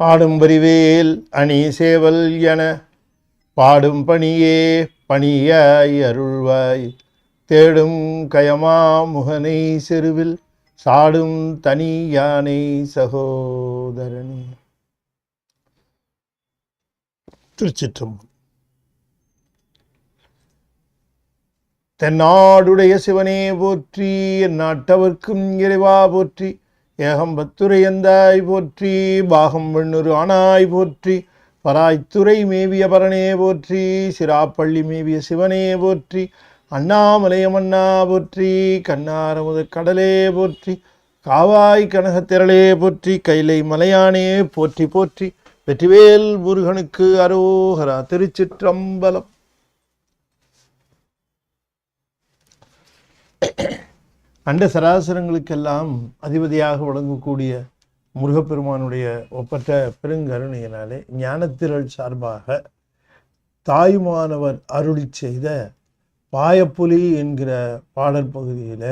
ஆடும் வரிவேல் அணி சேவல் என பாடும் பணியே பணியாய் அருள்வாய் தேடும் கயமா முகனை செருவில் சாடும் தனி யானை சகோதரனே. திருச்சிற்றம்பலம். தென்னாடுடைய சிவனே போற்றி, என் நாட்டவர்க்கும் இறைவா போற்றி, ஏகம்பத்துரையந்தாய் போற்றி, பாகம் வெண்ணூறு ஆனாய் போற்றி, பராய்த்துறை மேவிய பரனே போற்றி, சிராப்பள்ளி மேவிய சிவனே போற்றி, அண்ணாமலையமன்னா போற்றி, கண்ணாரமுத கடலே போற்றி, காவாய் கனகத்திரளே போற்றி, கைலை மலையானே போற்றி போற்றி, வெற்றிவேல் முருகனுக்கு அரோகரா. திருச்சிற்றம்பலம். அண்ட சராசரங்களுக்கெல்லாம் அதிபதியாக விளங்கக்கூடிய முருகப்பெருமானுடைய ஒப்பற்ற பெருங்கருணையினாலே ஞானத்திரள் சார்பாக தாயுமானவர் அருளி செய்த பாயப்புலி என்கிற பாடல் பகுதியில்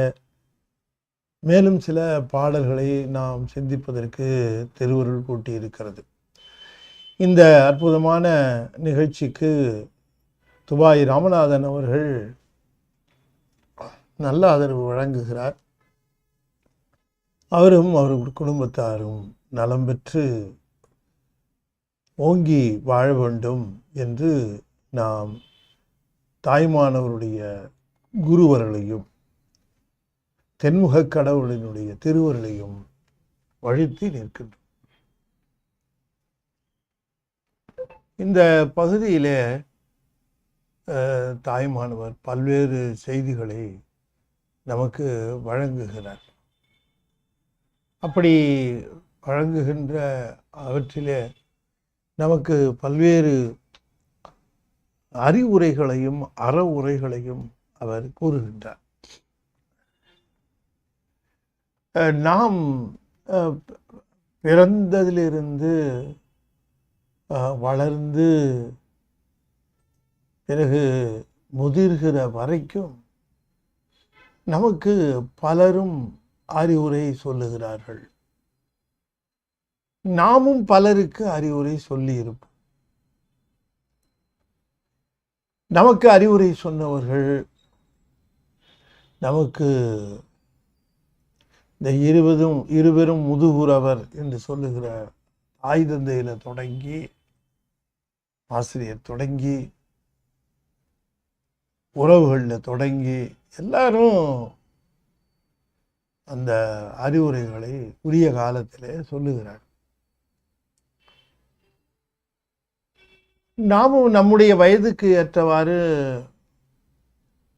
மேலும் சில பாடல்களை நாம் சிந்திப்பதற்கு திருவருள் கூட்டியிருக்கிறது. இந்த அற்புதமான நிகழ்ச்சிக்கு துபாய் ராமநாதன் அவர்கள் நல்ல ஆதரவு வழங்குகிறார். அவரும் அவருடைய குடும்பத்தாரும் நலம் பெற்று ஓங்கி வாழ வேண்டும் என்று நாம் தாய்மானவருடைய குருவர்களையும் தென்முக கடவுளினுடைய திருவருளையும் வழித்தி நிற்கின்றோம். இந்த பகுதியிலே தாய்மானவர் பல்வேறு செய்திகளை நமக்கு வழங்குகிறார். அப்படி வழங்குகின்ற அவற்றிலே நமக்கு பல்வேறு அறிவுரைகளையும் அற உரைகளையும் அவர் கூறுகின்றார். நாம் பிறந்ததிலிருந்து வளர்ந்து பிறகு முதிர்கிற வரைக்கும் நமக்கு பலரும் அறிவுரை சொல்லுகிறார்கள். நாமும் பலருக்கு அறிவுரை சொல்லி இருப்போம். நமக்கு அறிவுரை சொன்னவர்கள் நமக்கு இந்த இருவரும் முதுகுறவர் என்று சொல்லுகிற தாய் தந்தையில தொடங்கி ஆசிரியர் தொடங்கி உறவுகளில் தொடங்கி எல்லாரும் அந்த அறிவுரைகளை உரிய காலத்திலே சொல்லுகிறார். நாமும் நம்முடைய வயதுக்கு ஏற்றவாறு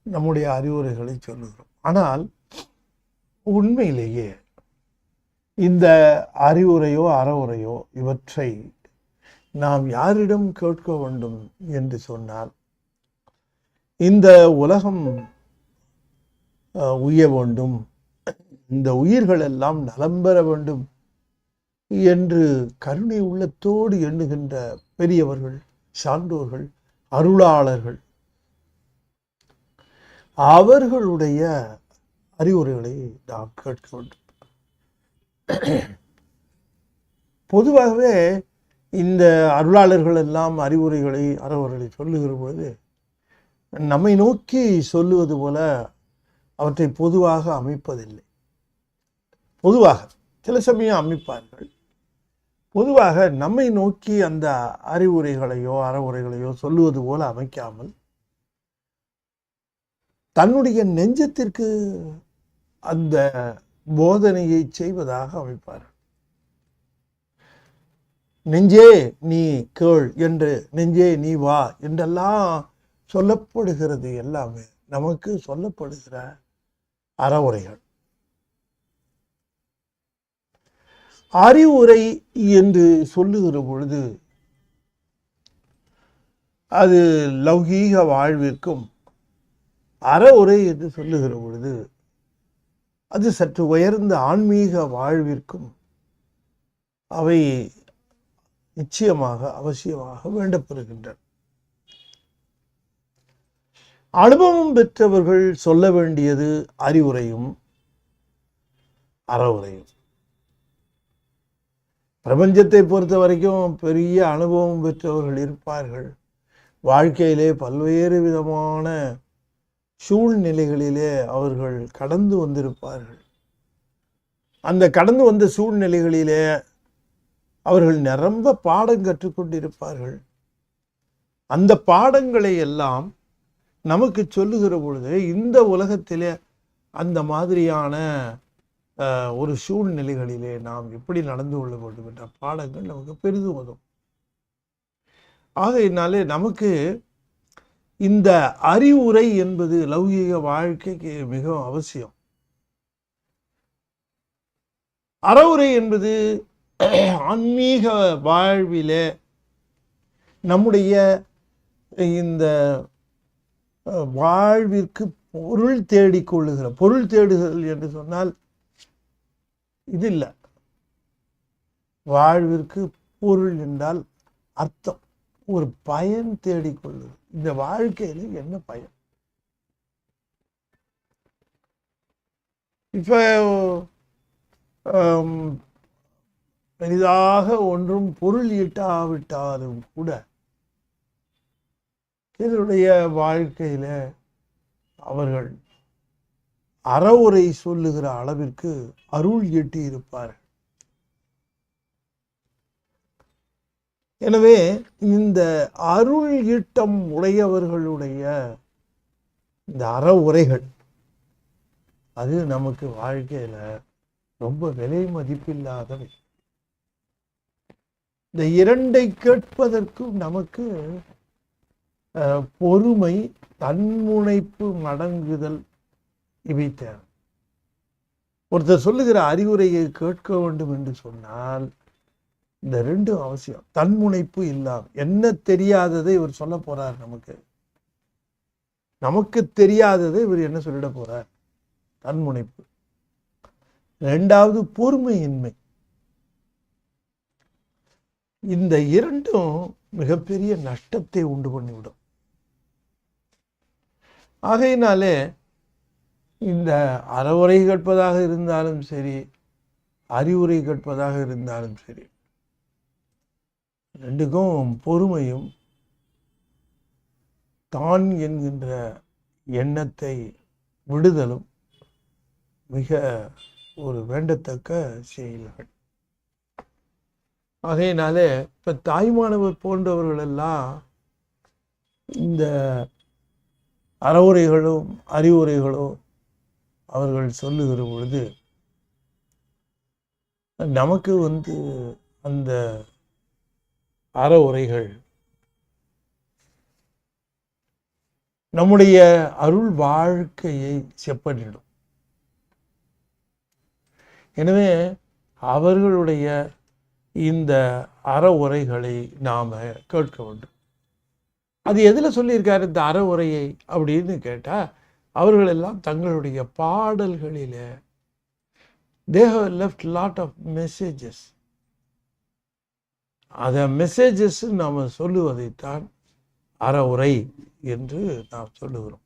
நம்முடைய அறிவுரைகளை சொல்லுகிறோம். ஆனால் உண்மையிலேயே இந்த அறிவுரையோ அறவுரையோ இவற்றை நாம் யாரிடம் கேட்க வேண்டும் என்று சொன்னால், இந்த உலகம் உய்ய வேண்டும், இந்த உயிர்கள் எல்லாம் நலம் பெற வேண்டும் என்று கருணை உள்ளத்தோடு எண்ணுகின்ற பெரியவர்கள், சான்றோர்கள், அருளாளர்கள், அவர்களுடைய அறிவுரைகளை நாம் கேட்க வேண்டும். பொதுவாகவே இந்த அருளாளர்கள் எல்லாம் அறிவுரைகளை அறவுரைகளை சொல்லுகிற பொழுது நம்மை நோக்கி சொல்லுவது போல அவற்றை பொதுவாக அமைப்பதில்லை. பொதுவாக சில சமயம் அமைப்பார்கள். பொதுவாக நம்மை நோக்கி அந்த அறிவுரைகளையோ அறவுரைகளையோ சொல்லுவது போல அமைக்காமல் தன்னுடைய நெஞ்சத்திற்கு அந்த போதனையை செய்வதாக அமைப்பார்கள். நெஞ்சே நீ கேள் என்று, நெஞ்சே நீ வா என்றெல்லாம் சொல்லப்படுகிறது. எல்லாமே நமக்கு சொல்லப்படுகிற அறவுரைகள். அறிவுரை என்று சொல்லுகிற பொழுது அது லௌகீக வாழ்விற்கும், அறவுரை என்று சொல்லுகிற பொழுது அது சற்று உயர்ந்த ஆன்மீக வாழ்விற்கும் அவை நிச்சயமாக அவசியமாக வேண்டப்பெறுகின்றன. அனுபவம் பெற்றவர்கள் சொல்ல வேண்டியது அறிவுரையும் அறவுரையும். பிரபஞ்சத்தை பொறுத்த வரைக்கும் பெரிய அனுபவம் பெற்றவர்கள் இருப்பார்கள். வாழ்க்கையிலே பல்வேறு விதமான சூழ்நிலைகளிலே அவர்கள் கடந்து வந்திருப்பார்கள். அந்த கடந்து வந்த சூழ்நிலைகளிலே அவர்கள் நிரம்ப பாடம் கற்றுக்கொண்டிருப்பார்கள். அந்த பாடங்களை எல்லாம் நமக்கு சொல்லுகிற பொழுது இந்த உலகத்திலே அந்த மாதிரியான ஒரு சூழ்நிலைகளிலே நாம் எப்படி நடந்து கொள்ள வேண்டும் என்ற பாடங்கள் நமக்கு பெரிதும் உதவும். ஆகையினாலே நமக்கு இந்த அறிவுரை என்பது லௌகீக வாழ்க்கைக்கு மிகவும் அவசியம். அறவுரை என்பது ஆன்மீக வாழ்விலே நம்முடைய இந்த வாழ்விற்கு பொருள் தேடிக்கொள்ளுகிற, பொருள் தேடுதல் என்று சொன்னால் இது இல்லை. வாழ்விற்கு பொருள் என்றால் அர்த்தம், ஒரு பயன் தேடிக்கொள்ளுது. இந்த வாழ்க்கையில என்ன பயன்? இப்ப பெரிதாக ஒன்றும் பொருள் ஈட்டாவிட்டாலும் கூட இதனுடைய வாழ்க்கையில அவர்கள் அறவுரை சொல்லுகிற அளவிற்கு அருள் ஈட்டி இருப்பார்கள். எனவே இந்த அருள் ஈட்டம் உடையவர்களுடைய இந்த அறவுரைகள் அது நமக்கு வாழ்க்கையில ரொம்ப விலை மதிப்பில்லாதவை. இந்த இரண்டை கேட்பதற்கும் நமக்கு பொறுமை, தன்முனைப்பு, மடங்குதல் இவை தேவை. ஒருத்தர் சொல்லுகிற அறிவுரையை கேட்க வேண்டும் என்று சொன்னால் இந்த ரெண்டும் அவசியம். தன்முனைப்பு இல்லாம என்ன தெரியாததை இவர் சொல்ல போறார், நமக்கு தெரியாததை இவர் என்ன சொல்லிட போறார், தன்முனைப்பு. இரண்டாவது பொறுமையின்மை. இந்த இரண்டும் மிகப்பெரிய நஷ்டத்தை உண்டு பண்ணிவிடும். ஆகையினாலே இந்த அறவுரை கேட்பதாக இருந்தாலும் சரி, அறிவுரை கேட்பதாக இருந்தாலும் சரி, ரெண்டுக்கும் பொறுமையும் தான் என்கின்ற எண்ணத்தை விடுதலும் மிக ஒரு வேண்டத்தக்க செயல்கள். ஆகையினாலே இப்ப தாய்மானவர் போன்றவர்கள் எல்லாம் இந்த அறவுரைகளும் அறிவுரைகளும் அவர்கள் சொல்லுகிற பொழுது நமக்கு அந்த அறவுரைகள் நம்முடைய அருள் வாழ்க்கையை செப்பனிடும். எனவே அவர்களுடைய இந்த அறவுரைகளை நாம கேட்க வேண்டும். அது எதில் சொல்லியிருக்காரு இந்த அறவுரையை அப்படின்னு கேட்டா, அவர்கள் எல்லாம் தங்களுடைய பாடல்களில they have left lot of messages. அந்த மெசேஜஸ் நாம் சொல்லுவதைத்தான் அறவுரை என்று நாம் சொல்லுகிறோம்.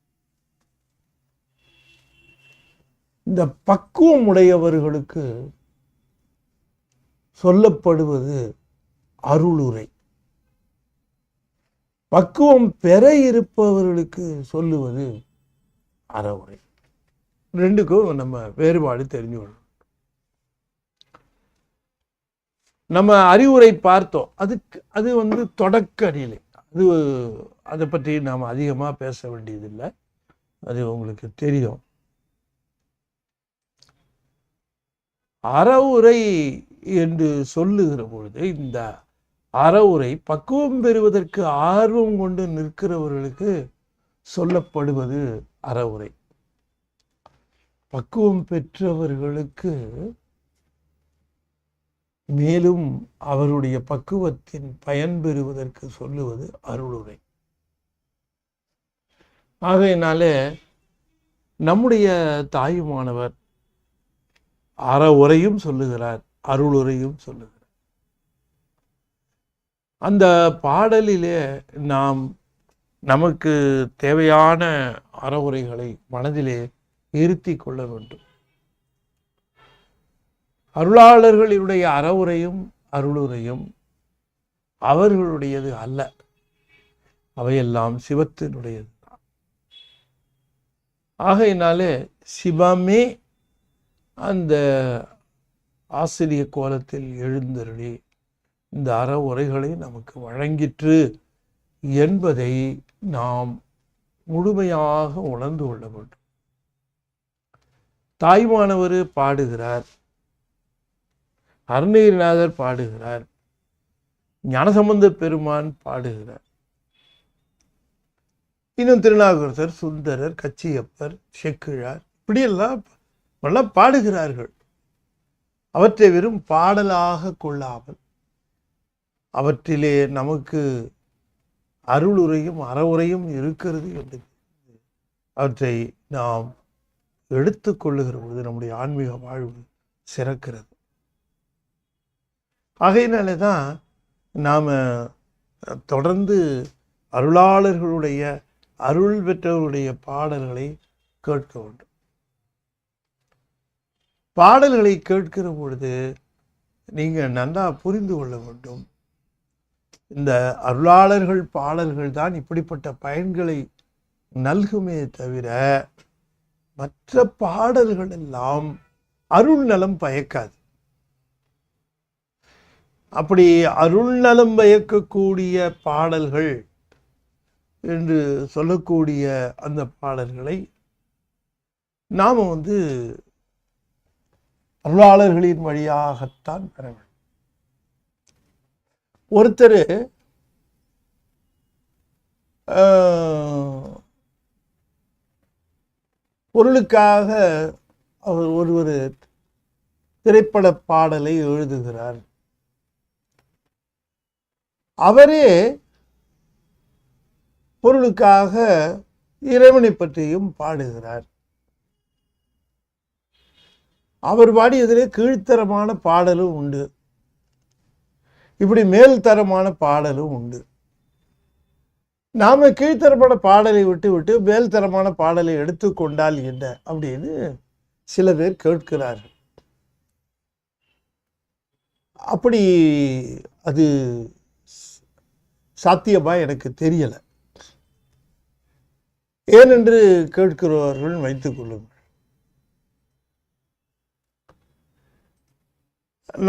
இந்த பக்குவம் உடையவர்களுக்கு சொல்லப்படுவது அருளுரை. பக்குவம் பெற இருப்பவர்களுக்கு சொல்லுவது அறவுரை. ரெண்டுக்கும் நம்ம வேறுபாடு தெரிஞ்சு கொள்ளணும். நம்ம அறிவுரை பார்த்தோம், அது தொடக்க நிலை. அதை பற்றி நாம் அதிகமாக பேச வேண்டியதில்லை, அது உங்களுக்கு தெரியும். அறவுரை என்று சொல்லுகிற பொழுது இந்த அறவுரை பக்குவம் பெறுவதற்கு ஆர்வம் கொண்டு நிற்கிறவர்களுக்கு சொல்லப்படுவது அறவுரை. பக்குவம் பெற்றவர்களுக்கு மேலும் அவருடைய பக்குவத்தின் பயன் பெறுவதற்கு சொல்லுவது அருளுரை. ஆகையினாலே நம்முடைய தாயுமானவர் அறவுரையும் சொல்லுகிறார், அருளுரையும் சொல்லுகிறார். அந்த பாடலிலே நாம் நமக்கு தேவையான அறவுரைகளை மனதிலே இருத்தி கொள்ள வேண்டும். அருளாளர்களுடைய அறவுரையும் அருளுரையும் அவர்களுடையது அல்ல, அவையெல்லாம் சிவத்தினுடையது தான். ஆகையினாலே சிவமே அந்த ஆசிரிய கோலத்தில் எழுந்தருளி இந்த அற உரைகளை நமக்கு வழங்கிற்று என்பதை நாம் முழுமையாக உணர்ந்து கொள்ள வேண்டும். தாய்மானவர் பாடுகிறார், அருணகிரிநாதர் பாடுகிறார், ஞானசம்பந்த பெருமான் பாடுகிறார், இன்னும் திருநாவுக்கரசர், சுந்தரர், கச்சியப்பர், செக்கிழார் இப்படியெல்லாம் நல்லா பாடுகிறார்கள். அவற்றை வெறும் பாடலாக கொள்ளாமல் அவற்றிலே நமக்கு அருளுரையும் அறவுரையும் இருக்கிறது என்று அவற்றை நாம் எடுத்துக்கொள்ளுகிற பொழுது நம்முடைய ஆன்மீக வாழ்வு சிறக்கிறது. ஆகையினாலே தான் நாம் தொடர்ந்து அருளாளர்களுடைய அருள் பெற்றவர்களுடைய பாடல்களை கேட்க வேண்டும். பாடல்களை கேட்கிற பொழுது நீங்கள் நல்லா புரிந்து கொள்ள வேண்டும், இந்த அருளாளர்கள் பாடல்கள் தான் இப்படிப்பட்ட பயன்களை நல்குமே தவிர மற்ற பாடல்கள் எல்லாம் அருள் நலம் பயக்காது. அப்படி அருள் நலம் பயக்கக்கூடிய பாடல்கள் என்று சொல்லக்கூடிய அந்த பாடல்களை நாம் அருளாளர்களின் வழியாகத்தான் பெற வேண்டும். ஒருத்தர் பொருளுக்காக ஒருவர் திரைப்பட பாடலை எழுதுகிறார். அவரே பொருளுக்காக இறைவனை பற்றியும் பாடுகிறார். அவர் பாடியதிலே கீழ்த்தரமான பாடலும் உண்டு, இப்படி மேல்தரமான பாடலும் உண்டு. நாம கீழ்த்தரமான பாடலை விட்டு மேல்தரமான பாடலை எடுத்துக்கொண்டால் என்ன அப்படின்னு சில பேர் கேட்கிறார்கள். அப்படி அது சாத்தியமா எனக்கு தெரியல. ஏனென்று கேட்கிறவர்கள் வைத்துக் கொள்ளுங்கள்.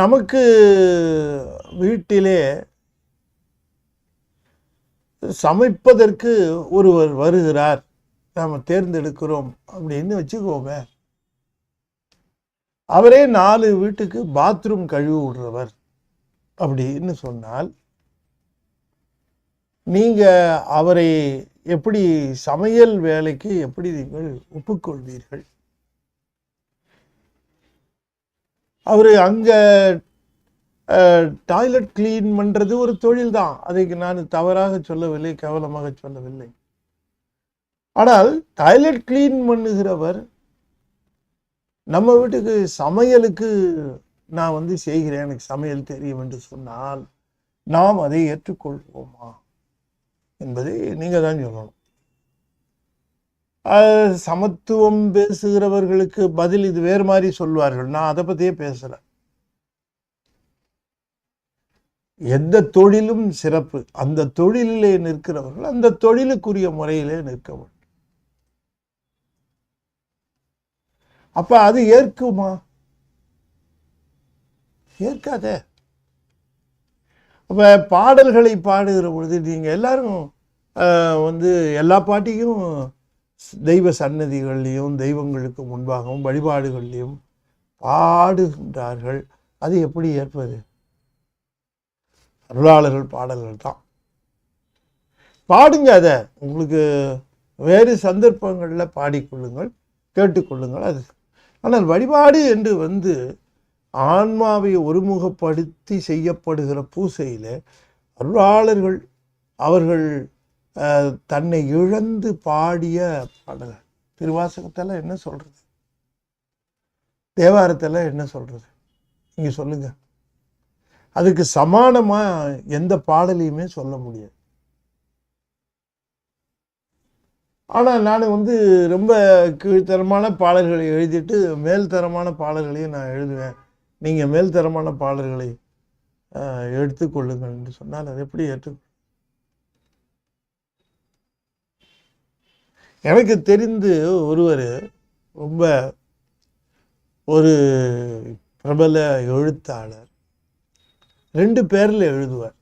நமக்கு வீட்டிலே சமைப்பதற்கு ஒருவர் வருகிறார், நாம் தேர்ந்தெடுக்கிறோம் அப்படின்னு வச்சுக்கோங்க. அவரே 4 வீட்டுக்கு பாத்ரூம் கழுவி விடுறவர் அப்படின்னு சொன்னால் நீங்க அவரை எப்படி சமையல் வேலைக்கு எப்படி நீங்கள் ஒப்புக்கொள்வீர்கள்? அவரு அங்க டாய்லெட் கிளீன் பண்றது ஒரு தொழில் தான், அதை நான் தவறாக சொல்லவில்லை, கேவலமாக சொல்லவில்லை. ஆனால் டாய்லெட் கிளீன் பண்ணுகிறவர் நம்ம வீட்டுக்கு சமையலுக்கு நான் செய்கிறேன், எனக்கு சமையல் தெரியும் என்று சொன்னால் நாம் அதை ஏற்றுக்கொள்வோமா என்பதை நீங்க தான் சொல்லணும். சமத்துவம் பேசுகிறவர்களுக்கு பதில் இது வேறு மாதிரி சொல்வார்கள். நான் அதை பத்தியே பேசல. எந்த தொழிலும் சிறப்பு, அந்த தொழிலே நிற்கிறவர்கள் அந்த தொழிலுக்குரிய முறையிலே நிற்க வேண்டும். அப்ப அது ஏற்குமா? ஏற்காதே. அப்ப பாடல்களை பாடுகிற பொழுது நீங்க எல்லாரும் எல்லா பாட்டியும் தெய்வ சன்னதிகள்லையும் தெய்வங்களுக்கு முன்பாகவும் வழிபாடுகள்லையும் பாடுகின்றார்கள். அது எப்படி ஏற்பது? அருளாளர்கள் பாடல்கள் தான். பாடுங்க, அதை உங்களுக்கு வேறு சந்தர்ப்பங்களில் பாடிக்கொள்ளுங்கள், கேட்டுக்கொள்ளுங்கள். அது ஆனால் வழிபாடு என்று ஆன்மாவை ஒருமுகப்படுத்தி செய்யப்படுகிற பூசையில் அருளாளர்கள் அவர்கள் தன்னை இழந்து பாடிய பாடல்கள். திருவாசகத்தில் என்ன சொல்றது? தேவாரத்தில் என்ன சொல்றது? நீங்க சொல்லுங்க. அதுக்கு சமானமா எந்த பாடலையுமே சொல்ல முடியாது. ஆனா நான் ரொம்ப கீழ்த்தரமான பாடல்களை எழுதிட்டு மேல்தரமான பாடல்களையும் நான் எழுதுவேன். நீங்க மேல்தரமான பாடல்களை எடுத்துக்கொள்ளுங்கள் என்று சொன்னால் அது எப்படி எனக்கு தெரிந்து ஒருவர் ரொம்ப ஒரு பிரபல எழுத்தாளர் 2 பேரில் எழுதுவார்.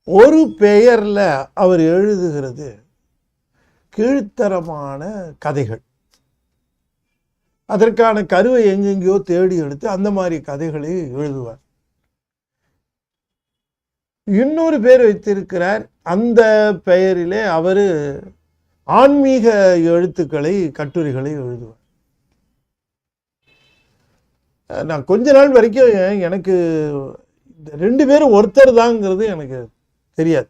ஒரு பெயர்ல அவர் எழுதுகிறது கீழ்த்தரமான கதைகள். அதற்கான கருவை எங்கெங்கேயோ தேடி எடுத்து அந்த மாதிரி கதைகளை எழுதுவார். இன்னொரு பேர் வைத்திருக்கிறார், அந்த பெயரிலே அவர் ஆன்மீக எழுத்துக்களை கட்டுரைகளை எழுதுவார். நான் கொஞ்ச நாள் வரைக்கும் எனக்கு இந்த 2 பேரும் ஒருத்தர் தாங்கிறது எனக்கு தெரியாது.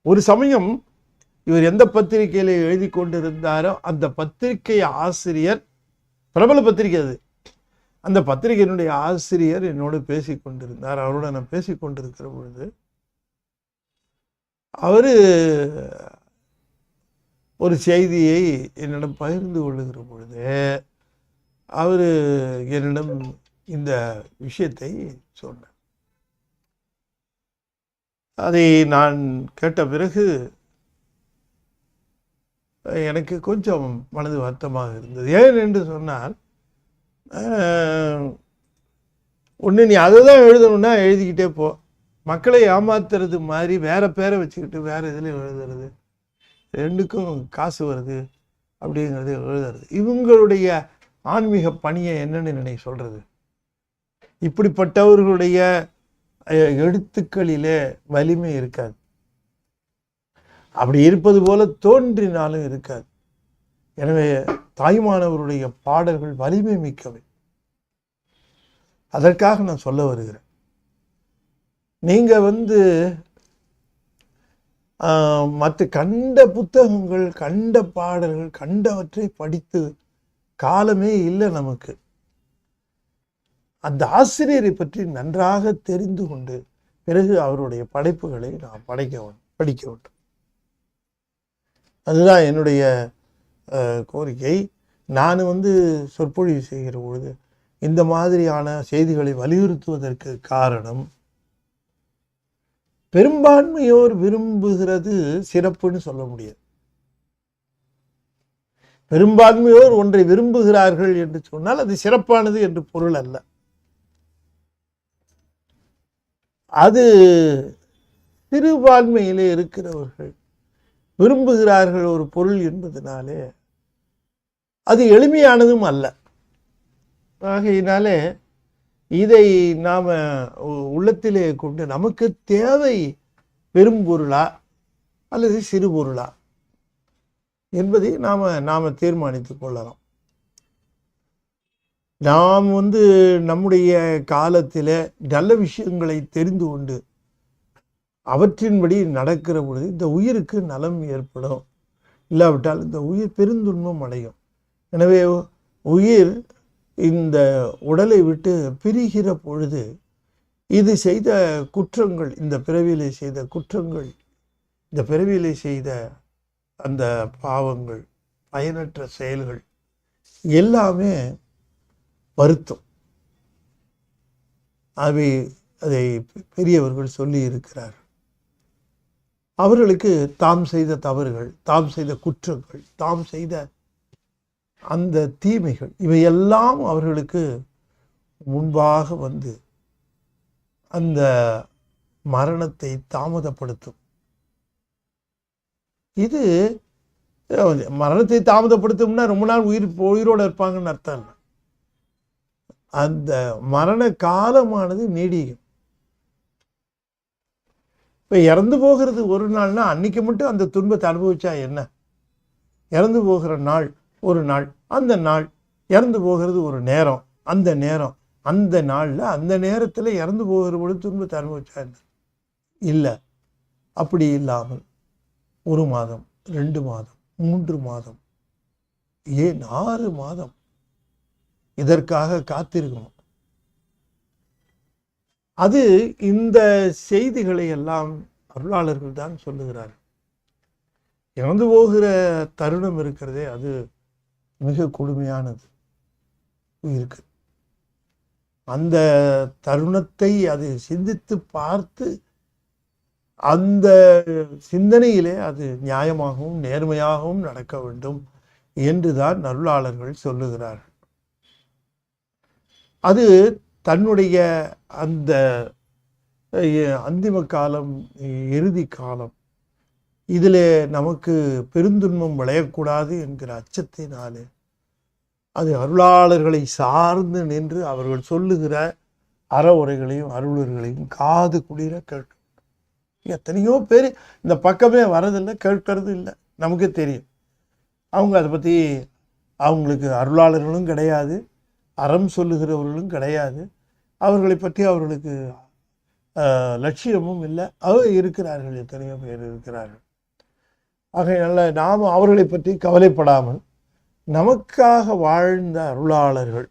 ஒரு சமயம் இவர் எந்த பத்திரிகையில எழுதி கொண்டிருந்தாரோ அந்த பத்திரிகை ஆசிரியர், பிரபல பத்திரிகை அது, அந்த பத்திரிகையினுடைய ஆசிரியர் என்னோடு பேசி கொண்டிருந்தார். அவரோட நான் பேசி கொண்டிருக்கிற பொழுது அவரு ஒரு செய்தியை என்னிடம் பகிர்ந்து கொள்ளுகிற பொழுது அவரு என்னிடம் இந்த விஷயத்தை சொன்னார். அதை நான் கேட்ட பிறகு எனக்கு கொஞ்சம் மனது வருத்தமாக இருந்தது. ஏன் என்று சொன்னால், ஒன்று நீ அதை தான் எழுதணும்னா எழுதிக்கிட்டே போ, மக்களை ஏமாத்துறது மாதிரி வேற பேரை வச்சுக்கிட்டு வேற இதில் எழுதுறது, 2க்கும் காசு வருது அப்படிங்கிறது எழுதுறது. இவங்களுடைய ஆன்மீக பணியை என்னன்னு சொல்றது? இப்படிப்பட்டவர்களுடைய எழுத்துக்களிலே வலிமை இருக்காது. அப்படி இருப்பது போல தோன்றினாலும் இருக்காது. எனவே தாய்மானவருடைய பாடல்கள் வலிமை மிக்கவை. அதற்காக நான் சொல்ல வருகிறேன். நீங்க மற்ற கண்ட புத்தகங்கள், கண்ட பாடல்கள், கண்டவற்றை படித்து காலமே இல்லை நமக்கு. அந்த ஆசிரியரை பற்றி நன்றாக தெரிந்து கொண்டு பிறகு அவருடைய படைப்புகளை நாம் படிக்க வேண்டும். அதுதான் என்னுடைய கோரிக்கை. நான் சொற்பொழிவு செய்கிற பொழுது இந்த மாதிரியான செய்திகளை வலியுறுத்துவதற்கு காரணம், பெரும்பான்மையோர் விரும்புகிறது சிறப்புன்னு சொல்ல முடியாது. பெரும்பான்மையோர் ஒன்றை விரும்புகிறார்கள் என்று சொன்னால் அது சிறப்பானது என்று பொருள் அல்ல. அது சிறுபான்மையிலே இருக்கிறவர்கள் விரும்புகிறார்கள் ஒரு பொருள் என்பதனாலே அது எளிமையானதும் அல்ல. ஆகையினாலே இதை நாம உள்ளத்திலே கொண்டு நமக்கு தேவை பெரும் பொருளா அல்லது சிறு பொருளா என்பதை நாம தீர்மானித்துக் கொள்ளலாம். நாம் நம்முடைய காலத்தில் நல்ல விஷயங்களை தெரிந்து கொண்டு அவற்றின்படி நடக்கிற பொழுது இந்த உயிருக்கு நலம் ஏற்படும். இல்லாவிட்டால் இந்த உயிர் பெருந்துன்பம் அடையும். எனவே உயிர் இந்த உடலை விட்டு பிரிகிற பொழுது இது செய்த குற்றங்கள், இந்த பிறவியிலே செய்த குற்றங்கள், இந்த பிறவியிலே செய்த அந்த பாவங்கள், பயனற்ற செயல்கள் எல்லாமே வருத்தம். அதை பெரியவர்கள் சொல்லி இருக்கிறார். அவர்களுக்கு தாம் செய்த தவறுகள், தாம் செய்த குற்றங்கள், தாம் செய்த அந்த தீமைகள் இவையெல்லாம் அவர்களுக்கு முன்பாக அந்த மரணத்தை தாமதப்படுத்தும். இது மரணத்தை தாமதப்படுத்தும்னா ரொம்ப நாள் உயிரோடு இருப்பாங்கன்னு அர்த்தம் இல்லை. அந்த மரண காலமானது நீடிக்கும். இப்போ இறந்து போகிறது ஒரு நாள்னா அன்னைக்கு மட்டும் அந்த துன்பத்தை அனுபவிச்சா என்ன? இறந்து போகிற நாள் ஒரு நாள், அந்த நாள் இறந்து போகிறது ஒரு நேரம், அந்த நாளில் அந்த நேரத்தில் இறந்து போகிற பொழுது துன்பத்தை அனுபவிச்சா என்ன? இல்லை. அப்படி இல்லாமல் 1 மாதம், 2 மாதம், 3 மாதம், ஏன் 6 மாதம் இதற்காக காத்திருக்கணும். அது இந்த செய்திகளை எல்லாம் அருளாளர்கள் தான் சொல்லுகிறார்கள். இறந்து போகிற தருணம் இருக்கிறதே அது மிக கொடுமையானது உயிருக்கு. அந்த தருணத்தை அது சிந்தித்து பார்த்து அந்த சிந்தனையிலே அது நியாயமாகவும் நேர்மையாகவும் நடக்க வேண்டும் என்றுதான் நல்லாளர்கள் சொல்லுகிறார்கள். அது தன்னுடைய அந்த அந்திம காலம், இறுதி காலம், இதில் நமக்கு பெருந்துன்பம் விளையக்கூடாது என்கிற அச்சத்தினாலே அது அருளாளர்களை சார்ந்து நின்று அவர்கள் சொல்லுகிற அறவுரைகளையும் அருளர்களையும் காது குளிர கேட்கும். எத்தனையோ பேர் இந்த பக்கமே வரதில்லை, கேட்கறது இல்லை. நமக்கு தெரியும் அவங்க அதை பற்றி, அவங்களுக்கு அருளாளர்களும் கிடையாது, அறம் சொல்லுகிறவர்களும் கிடையாது, அவர்களை பற்றி அவர்களுக்கு லட்சியமும் இல்லை. இருக்கிறார்கள், எத்தனையோ பேர் இருக்கிறார்கள். ஆகையால் நாம் அவர்களை பற்றி கவலைப்படாமல் நமக்காக வாழ்ந்த அருளாளர்கள்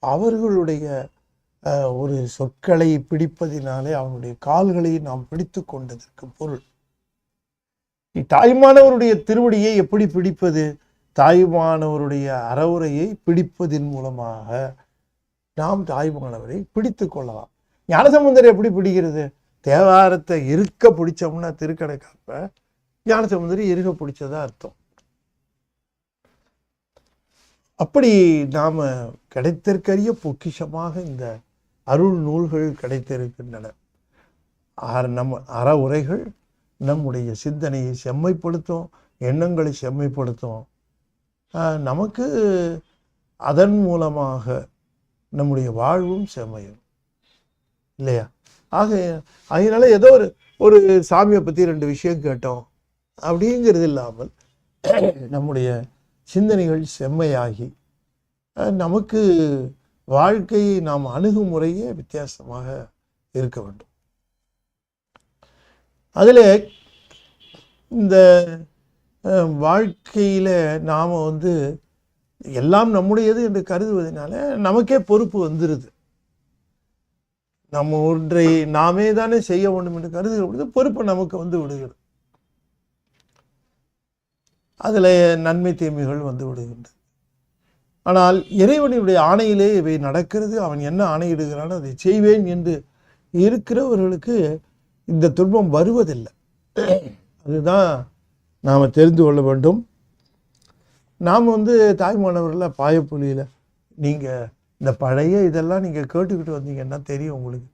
அவர்களுடைய ஒரு சொற்களை பிடிப்பதினாலே அவனுடைய கால்களை நாம் பிடித்து கொண்டதற்கு பொருள். தாய்மானவருடைய திருவடியை எப்படி பிடிப்பது? தாய்மானவருடைய அறவுரையை பிடிப்பதின் மூலமாக நாம் தாய்மானவரை பிடித்து கொள்ளலாம். ஞானசம்பந்தர் எப்படி பிடிக்கிறது? தேவாரத்தை இருக்க பிடிச்சோம்னா திருக்கடைக்காப்ப ஞானசம்பந்தர் இருக்க பிடிச்சதா அர்த்தம். அப்படி நாம கிடைத்திருக்கிற பொக்கிஷமாக இந்த அருள் நூல்கள் கிடைத்திருக்கின்றன. நம்ம அறவுரைகள் நம்முடைய சிந்தனையை செம்மைப்படுத்தும், எண்ணங்களை செம்மைப்படுத்தும். நமக்கு அதன் மூலமாக நம்முடைய வாழ்வும் செம்மையும் இல்லையா? அதனால ஏதோ ஒரு சாமியை பற்றி 2 விஷயம் கேட்டோம் அப்படிங்கிறது இல்லாமல் நம்முடைய சிந்தனைகள் செம்மையாகி நமக்கு வாழ்க்கையை நாம் அணுகுமுறையே வித்தியாசமாக இருக்க வேண்டும். அதில் இந்த வாழ்க்கையில் நாம் எல்லாம் நம்முடையது என்று கருதுவதனால நமக்கே பொறுப்பு வந்துடுது. நம்ம ஒன்றை நாமே தானே செய்ய வேண்டும் என்று கருதுகிற பொழுது பொறுப்பு நமக்கு விடுகிறது. அதில் நன்மை தீமைகள் விடுகின்றது. ஆனால் இறைவனுடைய ஆணையிலே இவை நடக்கிறது. அவன் என்ன ஆணையிடுகிறானோ அதை செய்வேன் என்று இருக்கிறவர்களுக்கு இந்த துன்பம் வருவதில்லை. அதுதான் நாம் தெரிந்து கொள்ள வேண்டும். நாம் தாய்மானவர்களில் பாயப்புலியில் நீங்கள் இந்த பழைய இதெல்லாம் நீங்கள் கேட்டுக்கிட்டு வந்தீங்கன்னா தெரியும் உங்களுக்கு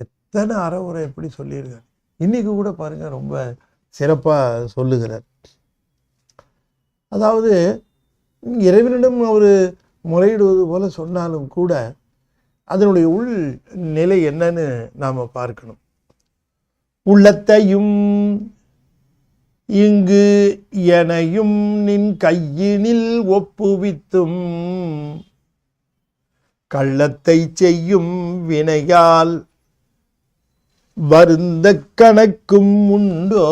எத்தனை அறவுரை எப்படி சொல்லியிருக்காரு. இன்றைக்கி கூட பாருங்கள், ரொம்ப சிறப்பாக சொல்லுகிறார். அதாவது இறைவனிடம் அவர் முறையிடுவது போல சொன்னாலும் கூட அதனுடைய உள் நிலை என்னன்னு நாம் பார்க்கணும். உள்ளத்தையும் இங்கு எனையும் நின் கையினில் ஒப்புவித்தும் கள்ளத்தை செய்யும் வினையால் வருந்த கணக்கும் உண்டோ?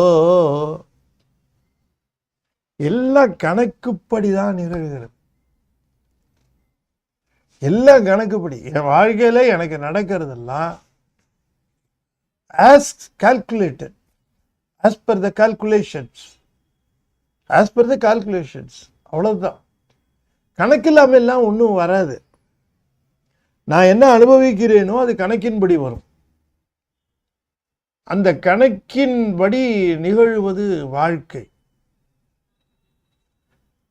எல்லாம் கணக்குப்படிதான் நிகழ்கிறது. எல்லாம் கணக்குப்படி. என் வாழ்க்கையில எனக்கு நடக்கிறதெல்லாம் as calculated, as per the calculations, அவ்வளவுதான். கணக்கில்லாம எல்லாம் ஒன்றும் வராது. நான் என்ன அனுபவிக்கிறேனோ அது கணக்கின்படி வரும். அந்த கணக்கின்படி நிகழ்வது வாழ்க்கை.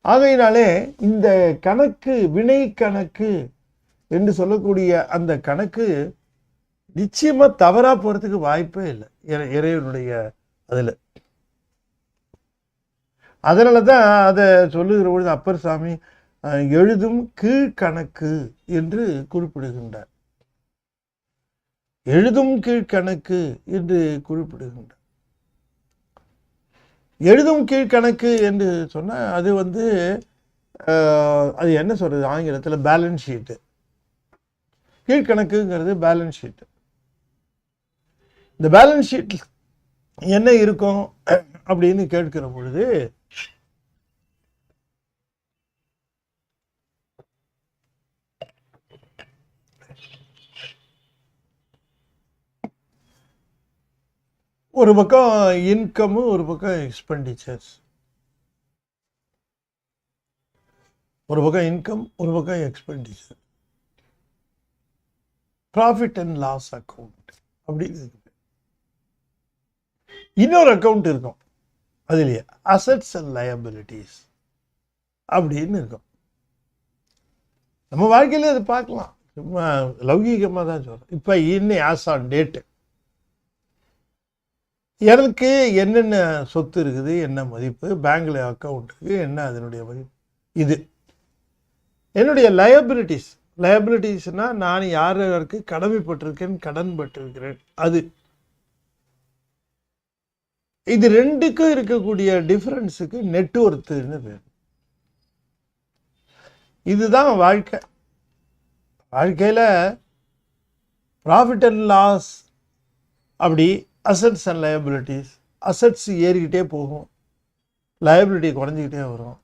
ஆகையினாலே இந்த கணக்கு, வினை கணக்கு என்று சொல்லக்கூடிய அந்த கணக்கு நிச்சயமா தவறா போறதுக்கு வாய்ப்பே இல்லை இறைவனுடைய அதுல. அதனாலதான் அதை சொல்லுகிற பொழுது அப்பர் சாமி எழுதும் கீழ்கணக்கு என்று குறிப்பிடுகின்றார். எழுதும் கீழ்கணக்கு என்று குறிப்பிடுகின்றார். எழுதும் கீழ்கணக்கு என்று சொன்னா அது அது என்ன சொல்றது ஆங்கிலத்தில் பேலன்ஸ் ஷீட்டு. கீழ்கணக்குங்கிறது பேலன்ஸ் ஷீட். இந்த பேலன்ஸ் ஷீட் என்ன இருக்கும் அப்படின்னு கேட்கிற பொழுது ஒரு பக்கம் இன்கம், ஒரு பக்கம் எக்ஸ்பெண்டிச்சர்ஸ். ஒரு பக்கம் இன்கம், ஒரு பக்கம் expenditure. Profit and loss account அப்படின்னு இருக்கு. இன்னொரு அக்கௌண்ட் இருக்கும், அதுலயே அசட்ஸ் அண்ட் லயபிலிட்டிஸ் அப்படின்னு இருக்கும். நம்ம வாழ்க்கையில அதை பார்க்கலாம், சும்மா லௌகீகமாக தான் சொல்றோம். இப்போ இன்னும் ஆஸ் ஆன் டேட்டு எனக்கு என்னென்ன சொத்து இருக்குது, என்ன மதிப்பு, பேங்க்ல அக்கௌண்ட் இருக்குது, என்ன அதனுடைய மதிப்பு, இது என்னுடைய லயபிலிட்டிஸ். லயபிலிட்டிஸ்னா நான் யாருக்கு கடமைப்பட்டிருக்கேன், கடன் பட்டிருக்கிறேன், அது. இது ரெண்டுக்கும் இருக்கக்கூடிய டிஃபரன்ஸுக்கு நெட்வொர்த்துன்னு பேர். இதுதான் வாழ்க்கை. வாழ்க்கையில ப்ராஃபிட் அண்ட் லாஸ் அப்படி அசட்ஸ் அண்ட் லயபிலிட்டிஸ். அசட்ஸ் ஏறிக்கிட்டே போகும், லயபிலிட்டி குறைஞ்சிக்கிட்டே வரும்.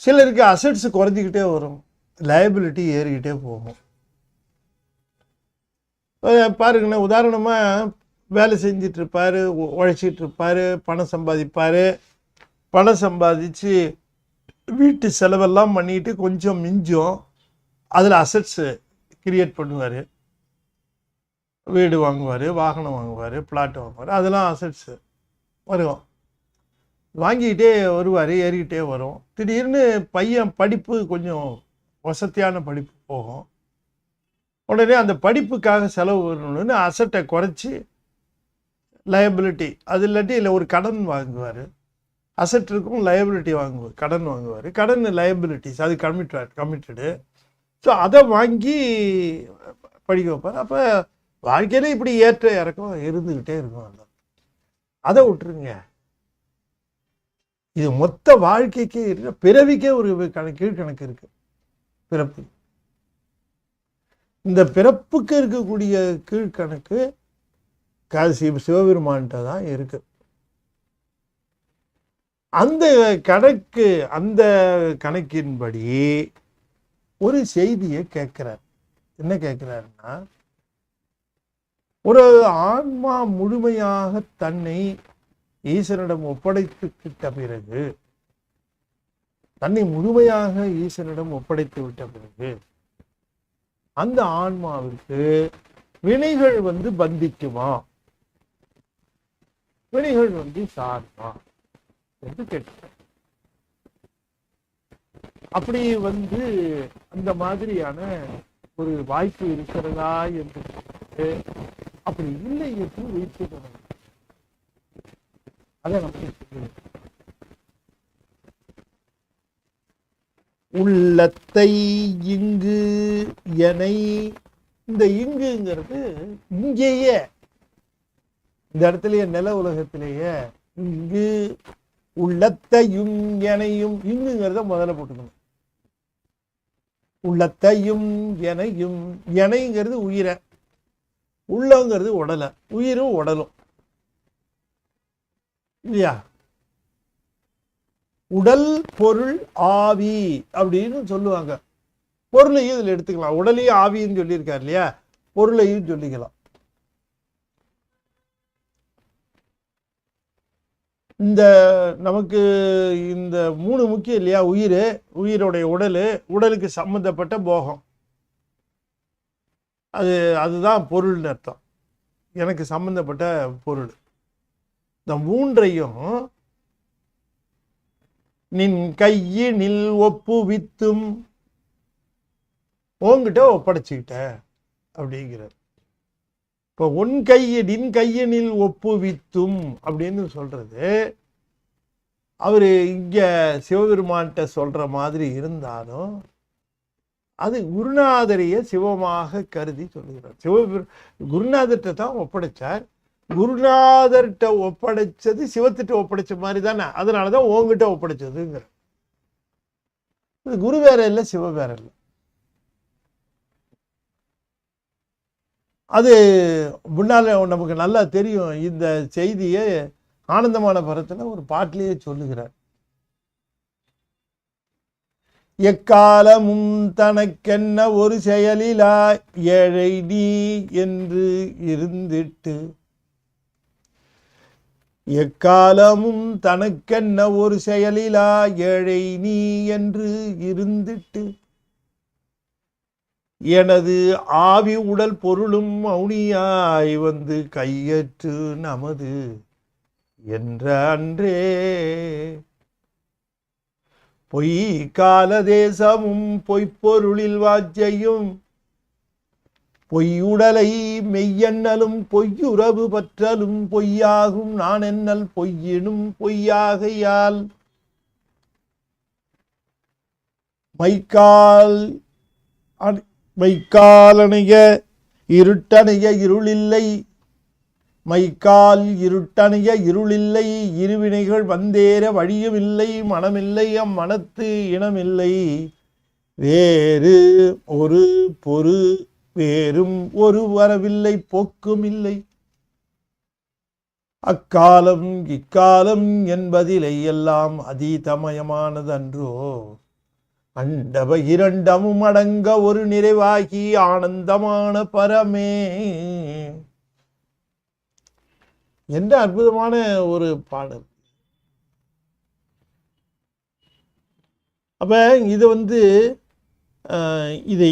சிலருக்கு அசட்ஸ் குறைஞ்சிக்கிட்டே வரும், லயபிலிட்டி ஏறிக்கிட்டே போகும். பாருங்களேன், உதாரணமாக வேலை செஞ்சிட்டு இருப்பாரு, உழைச்சிட்டு இருப்பாரு, பணம் சம்பாதிப்பார். பணம் சம்பாதிச்சு வீட்டு செலவெல்லாம் பண்ணிட்டு கொஞ்சம் மிஞ்சும், அதில் அசட்ஸு கிரியேட் பண்ணுவார். வீடு வாங்குவார், வாகனம் வாங்குவார், பிளாட் வாங்குவார், அதெல்லாம் அசட்ஸு வரும். வாங்கிக்கிட்டே வருவார், ஏறிக்கிட்டே வரும். திடீர்னு பையன் படிப்பு கொஞ்சம் வசதியான படிப்பு போகும். உடனே அந்த படிப்புக்காக செலவு வரணும்னு அசட்டை குறைச்சி லயபிலிட்டி, அது இல்லாட்டி இல்லை ஒரு கடன் வாங்குவார். அசட் இருக்கும், லயபிலிட்டி வாங்குவார், கடன் வாங்குவார். கடன் லயபிலிட்டிஸ், அது கமிட்டடு. ஸோ அதை வாங்கி படிக்க வைப்பார். அப்போ வாழ்க்கையில இப்படி ஏற்ற இறக்கம் இருந்துக்கிட்டே இருக்கும். அதை விட்டுருங்க. இது மொத்த வாழ்க்கைக்கு பிறவிக்கே ஒரு கீழ்கணக்கு இருக்கு. பிறப்பு, இந்த பிறப்புக்கு இருக்கக்கூடிய கீழ்கணக்கு சிவபெருமான்கிட்ட தான் இருக்கு. அந்த கணக்கின்படி ஒரு செய்தியை கேட்கிறார். என்ன கேட்கிறாருன்னா, ஒரு ஆன்மா முழுமையாக தன்னை ஈசனிடம் ஒப்படைத்துக்கிட்ட பிறகு, தன்னை முழுமையாக ஈசனிடம் ஒப்படைத்து விட்ட பிறகு அந்த ஆன்மாவிற்கு வினைகள் பந்திக்குமா, வினைகள் சாருமா என்று கேட்கிறார். அப்படி அந்த மாதிரியான ஒரு வாய்ப்பு இருக்கிறதா என்று, அப்படி இல்லை என்று வைத்து அதை நமக்கு உள்ளத்தை இங்கு எனை, இந்த இங்குங்கிறது இங்கேயே, இந்த இடத்துலயே நில உலகத்திலேயே இங்கு உள்ளத்தையும் எனையும், இங்குங்கிறத முதல்ல போட்டுக்கணும். உள்ளத்தையும் எனையும், எனைங்கிறது உயிரை, உள்ளங்கிறது உடலை, உயிரும் உடலும் இல்லையா. உடல் பொருள் ஆவி அப்படின்னு சொல்லுவாங்க. பொருளையும் இதில் எடுத்துக்கலாம். உடலையும் ஆவின்னு சொல்லியிருக்காரு இல்லையா, பொருளையும் சொல்லிக்கலாம். இந்த நமக்கு இந்த மூணு முக்கியம் இல்லையா, உயிர், உயிருடைய உடல், உடலுக்கு சம்பந்தப்பட்ட போகம், அதுதான் பொருள்னு அர்த்தம். எனக்கு சம்பந்தப்பட்ட பொருள். இந்த மூன்றையும் நின் கையினில் ஒப்புவித்தும், உன்கிட்ட ஒப்படைச்சுக்கிட்ட அப்படிங்கிறார். இப்போ நின் கையினில் ஒப்புவித்தும் அப்படின்னு சொல்றது, அவரு இங்க சிவபெருமான்கிட்ட சொல்ற மாதிரி இருந்தாலும் அது குருநாதரையே சிவமாக கருதி சொல்லுகிறார். குருநாதர்கிட்ட தான் ஒப்படைச்சார். குருநாதர்கிட்ட ஒப்படைச்சது சிவத்திட்ட ஒப்படைச்ச மாதிரி தானே, அதனாலதான் உங்ககிட்ட ஒப்படைச்சதுங்கிற. குரு வேற இல்லை, சிவ வேற இல்லை. அது முன்னால நமக்கு நல்லா தெரியும். இந்த செய்தியை ஆனந்தமான பரத்துல ஒரு பாட்டிலேயே சொல்லுகிறார். எக்காலமும் தனக்கென்ன ஒரு செயலிலா ஏழை நீ என்று இருந்திட்டு, எக்காலமும் தனக்கென்ன ஒரு செயலிலா ஏழை நீ என்று இருந்திட்டு, எனது ஆவி உடல் பொருளும் மௌனியாய் வந்து கையற்று நமது என்ற அன்றே பொய் கால தேசமும் பொய்ப்பொருளில் வாஜ்ஜையும் பொய்யுடலை மெய்யெண்ணலும் பொய்யுறவு பற்றலும் பொய்யாகும் நான் என்னல் பொய்யினும் பொய்யாகையால் மைக்காலனைய இருட்டனைய இருளில்லை மைக்கால் இருட்டனைய இருளில்லை இருவினைகள் வந்தேற வழியுமில்லை மனமில்லை அம்மனத்து இனமில்லை வேறு ஒரு பொரு வேறும் ஒரு வரவில்லை போக்கும் இல்லை அக்காலம் இக்காலம் என்பதிலை எல்லாம் அதீதமயமானதன்றோ அண்டவ இரண்டமும் அடங்க ஒரு நிறைவாகி ஆனந்தமான பரமே என்ற அற்புதமான ஒரு பாடல். அப்ப இதை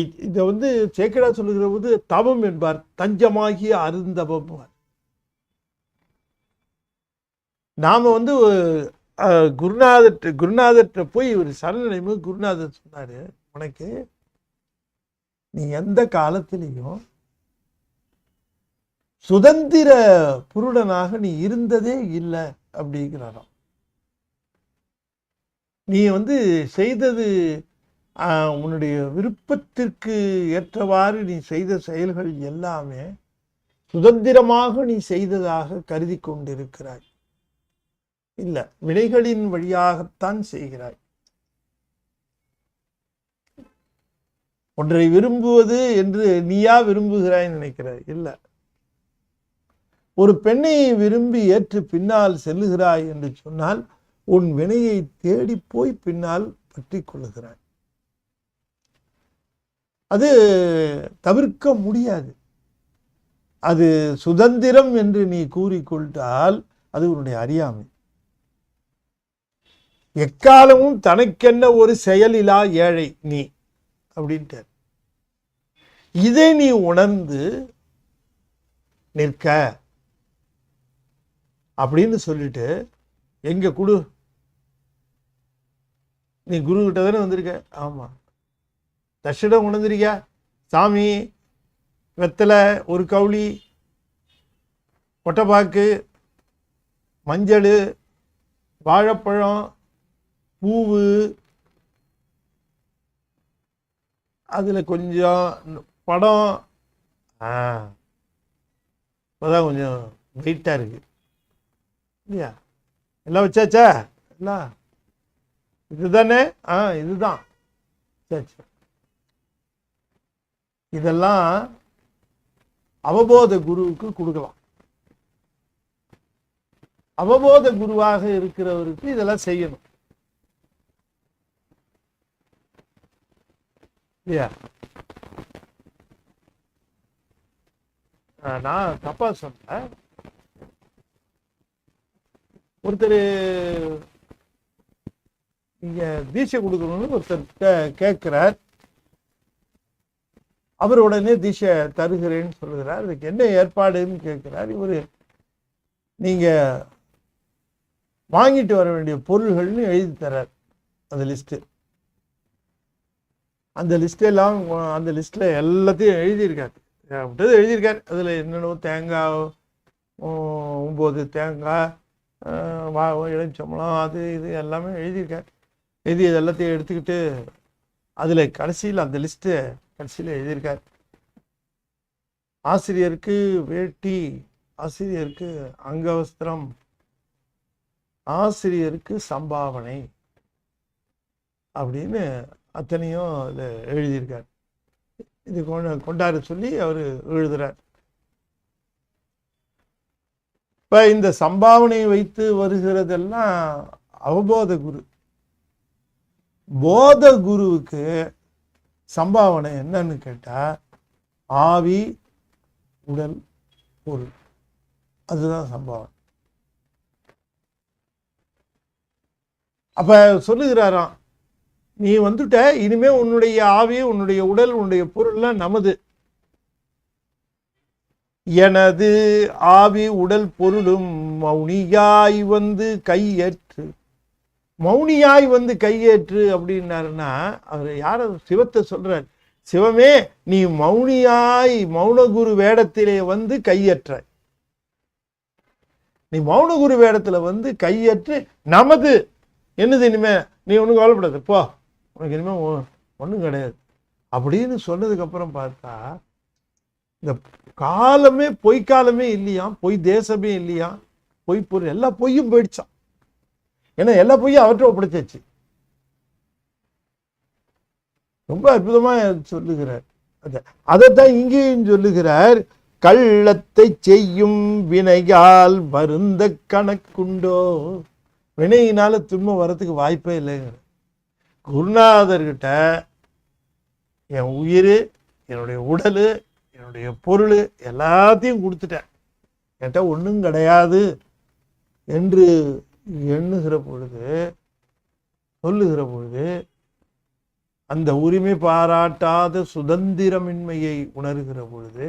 சேக்கிழார் சொல்லுகிற போது தவம் என்பார், தஞ்சமாகிய அருந்தவம். நாம குருநாதர்கிட்ட போய் ஒரு சரணடைமு குருநாதர் சொன்னாரு, உனக்கு நீ எந்த காலத்திலையும் சுதந்திர புருடனாக நீ இருந்ததே இல்லை அப்படிங்கிறாராம். நீ செய்தது உன்னுடைய விருப்பத்திற்கு ஏற்றவாறு நீ செய்த செயல்கள் எல்லாமே சுதந்திரமாக நீ செய்ததாக கருதி கொண்டிருக்கிறாய். இல்லை, வினைகளின் வழியாகத்தான் செய்கிறாய். ஒன்றை விரும்புவது என்று நீயா விரும்புகிறாய் நினைக்கிறாய். இல்லை, ஒரு பெண்ணை விரும்பி ஏற்று பின்னால் செல்லுகிறாய் என்று சொன்னால் உன் வினையை தேடி போய் பின்னால் பற்றி கொள்ளுகிறாய். அது தவிர்க்க முடியாது. அது சுதந்திரம் என்று நீ கூறிக்கொண்டால் அது உன்னுடைய அறியாமை. எக்காலமும் தனக்கென்ன ஒரு செயலிலா ஏழை நீ அப்படின்ட்டு இதை நீ உணர்ந்து நிற்க அப்படின்னு சொல்லிட்டு, எங்க குடு, நீ குரு கிட்ட தானே வந்திருக்க, ஆமா, தட்சிணம் உணர்ந்திருக்க, சாமி வெத்தலை, ஒரு கவுளி, கொட்டைப்பாக்கு, மஞ்சள், வாழைப்பழம், பூவு, அதில் கொஞ்சம் படம், இப்போதான் கொஞ்சம் வெயிட்டாக இருக்கு இல்லையா, எல்லாம் வச்சாச்சா, எல்லாம் இதுதானே, இதுதான், சரி. இதெல்லாம் அவபோத குருவுக்கு கொடுக்கலாம். அவபோத குருவாக இருக்கிறவருக்கு இதெல்லாம் செய்யணும் இல்லையா. நான் தப்பா சொன்னேன். ஒருத்தர் நீங்க தீட்சை கொடுக்கணும்னு ஒருத்தர் கேட்கிறார். அவர் உடனே தீட்சை தருகிறேன்னு சொல்லுகிறார். அதுக்கு என்ன ஏற்பாடுன்னு கேட்கிறார். இவர் நீங்க வாங்கிட்டு வர வேண்டிய பொருள்கள்னு எழுதி தர்றார். அந்த லிஸ்ட்டு, அந்த லிஸ்டெல்லாம், அந்த லிஸ்ட்ல எல்லாத்தையும் எழுதியிருக்காரு. எழுதியிருக்காரு. அதில் என்னென்ன தேங்காய், 9 தேங்காய், இளஞ்சம்பளம், அது இது எல்லாமே எழுதியிருக்கார். எழுதி இது எல்லாத்தையும் எடுத்துக்கிட்டு அதில் கடைசியில் அந்த லிஸ்ட்டு கடைசியில் எழுதியிருக்கார். ஆசிரியருக்கு வேட்டி, ஆசிரியருக்கு அங்கவஸ்திரம், ஆசிரியருக்கு சம்பாவனை அப்படின்னு அத்தனையும் அதில் எழுதியிருக்கார். இது கொண்டாட சொல்லி அவர் எழுதுறார். இப்போ இந்த சம்பாவனை வைத்து வருகிறதெல்லாம் அவபோத குரு. போத குருவுக்கு சம்பாவனை என்னன்னு கேட்டா ஆவி உடல் பொருள், அதுதான் சம்பாவனை. அப்ப சொல்லுகிறாராம், நீ வந்துட்ட, இனிமே உன்னுடைய ஆவி, உன்னுடைய உடல், உன்னுடைய பொருள்லாம் நமது. எனது ஆவி உடல் பொருளும் மௌனியாய் வந்து கையேற்று. மௌனியாய் வந்து கையேற்று அப்படின்னாருன்னா அவர் யார? சிவத்தை சொல்றார். சிவமே, நீ மௌனியாய் மௌனகுரு வேடத்திலே வந்து கையேற்ற. நீ மௌனகுரு வேடத்துல வந்து கையேற்று நமது. என்னது இனிமே? நீ ஒன்றும் கவலைப்படாது, போ, உனக்கு இனிமே ஒன்றும் கிடையாது அப்படின்னு சொன்னதுக்கு அப்புறம் பார்த்தா இந்த காலமே பொய்க்காலமே இல்லையாம், பொய் தேசமே இல்லையாம், பொய் பொருள் எல்லா பொய்யும் போயிடுச்சான். ஏன்னா எல்லா பொய்யும் அவற்றை ஒப்படைச்சாச்சு. ரொம்ப அற்புதமா சொல்லுகிறார். அதைத்தான் இங்கேயும் சொல்லுகிறார். கள்ளத்தை செய்யும் வினையால் வருந்த கணக்குண்டோ. வினையினால துன்பம் வர்றதுக்கு வாய்ப்பே இல்லைங்கிற. குருநாதர்கிட்ட என் உயிர், என்னுடைய உடல், என்னுடைய பொருள் எல்லாத்தையும் கொடுத்துட்டேன், என்கிட்ட ஒன்றும் கிடையாது என்று எண்ணுகிற பொழுது, சொல்லுகிற பொழுது, அந்த உரிமை பாராட்டாத சுதந்திரமின்மையை உணர்கிற பொழுது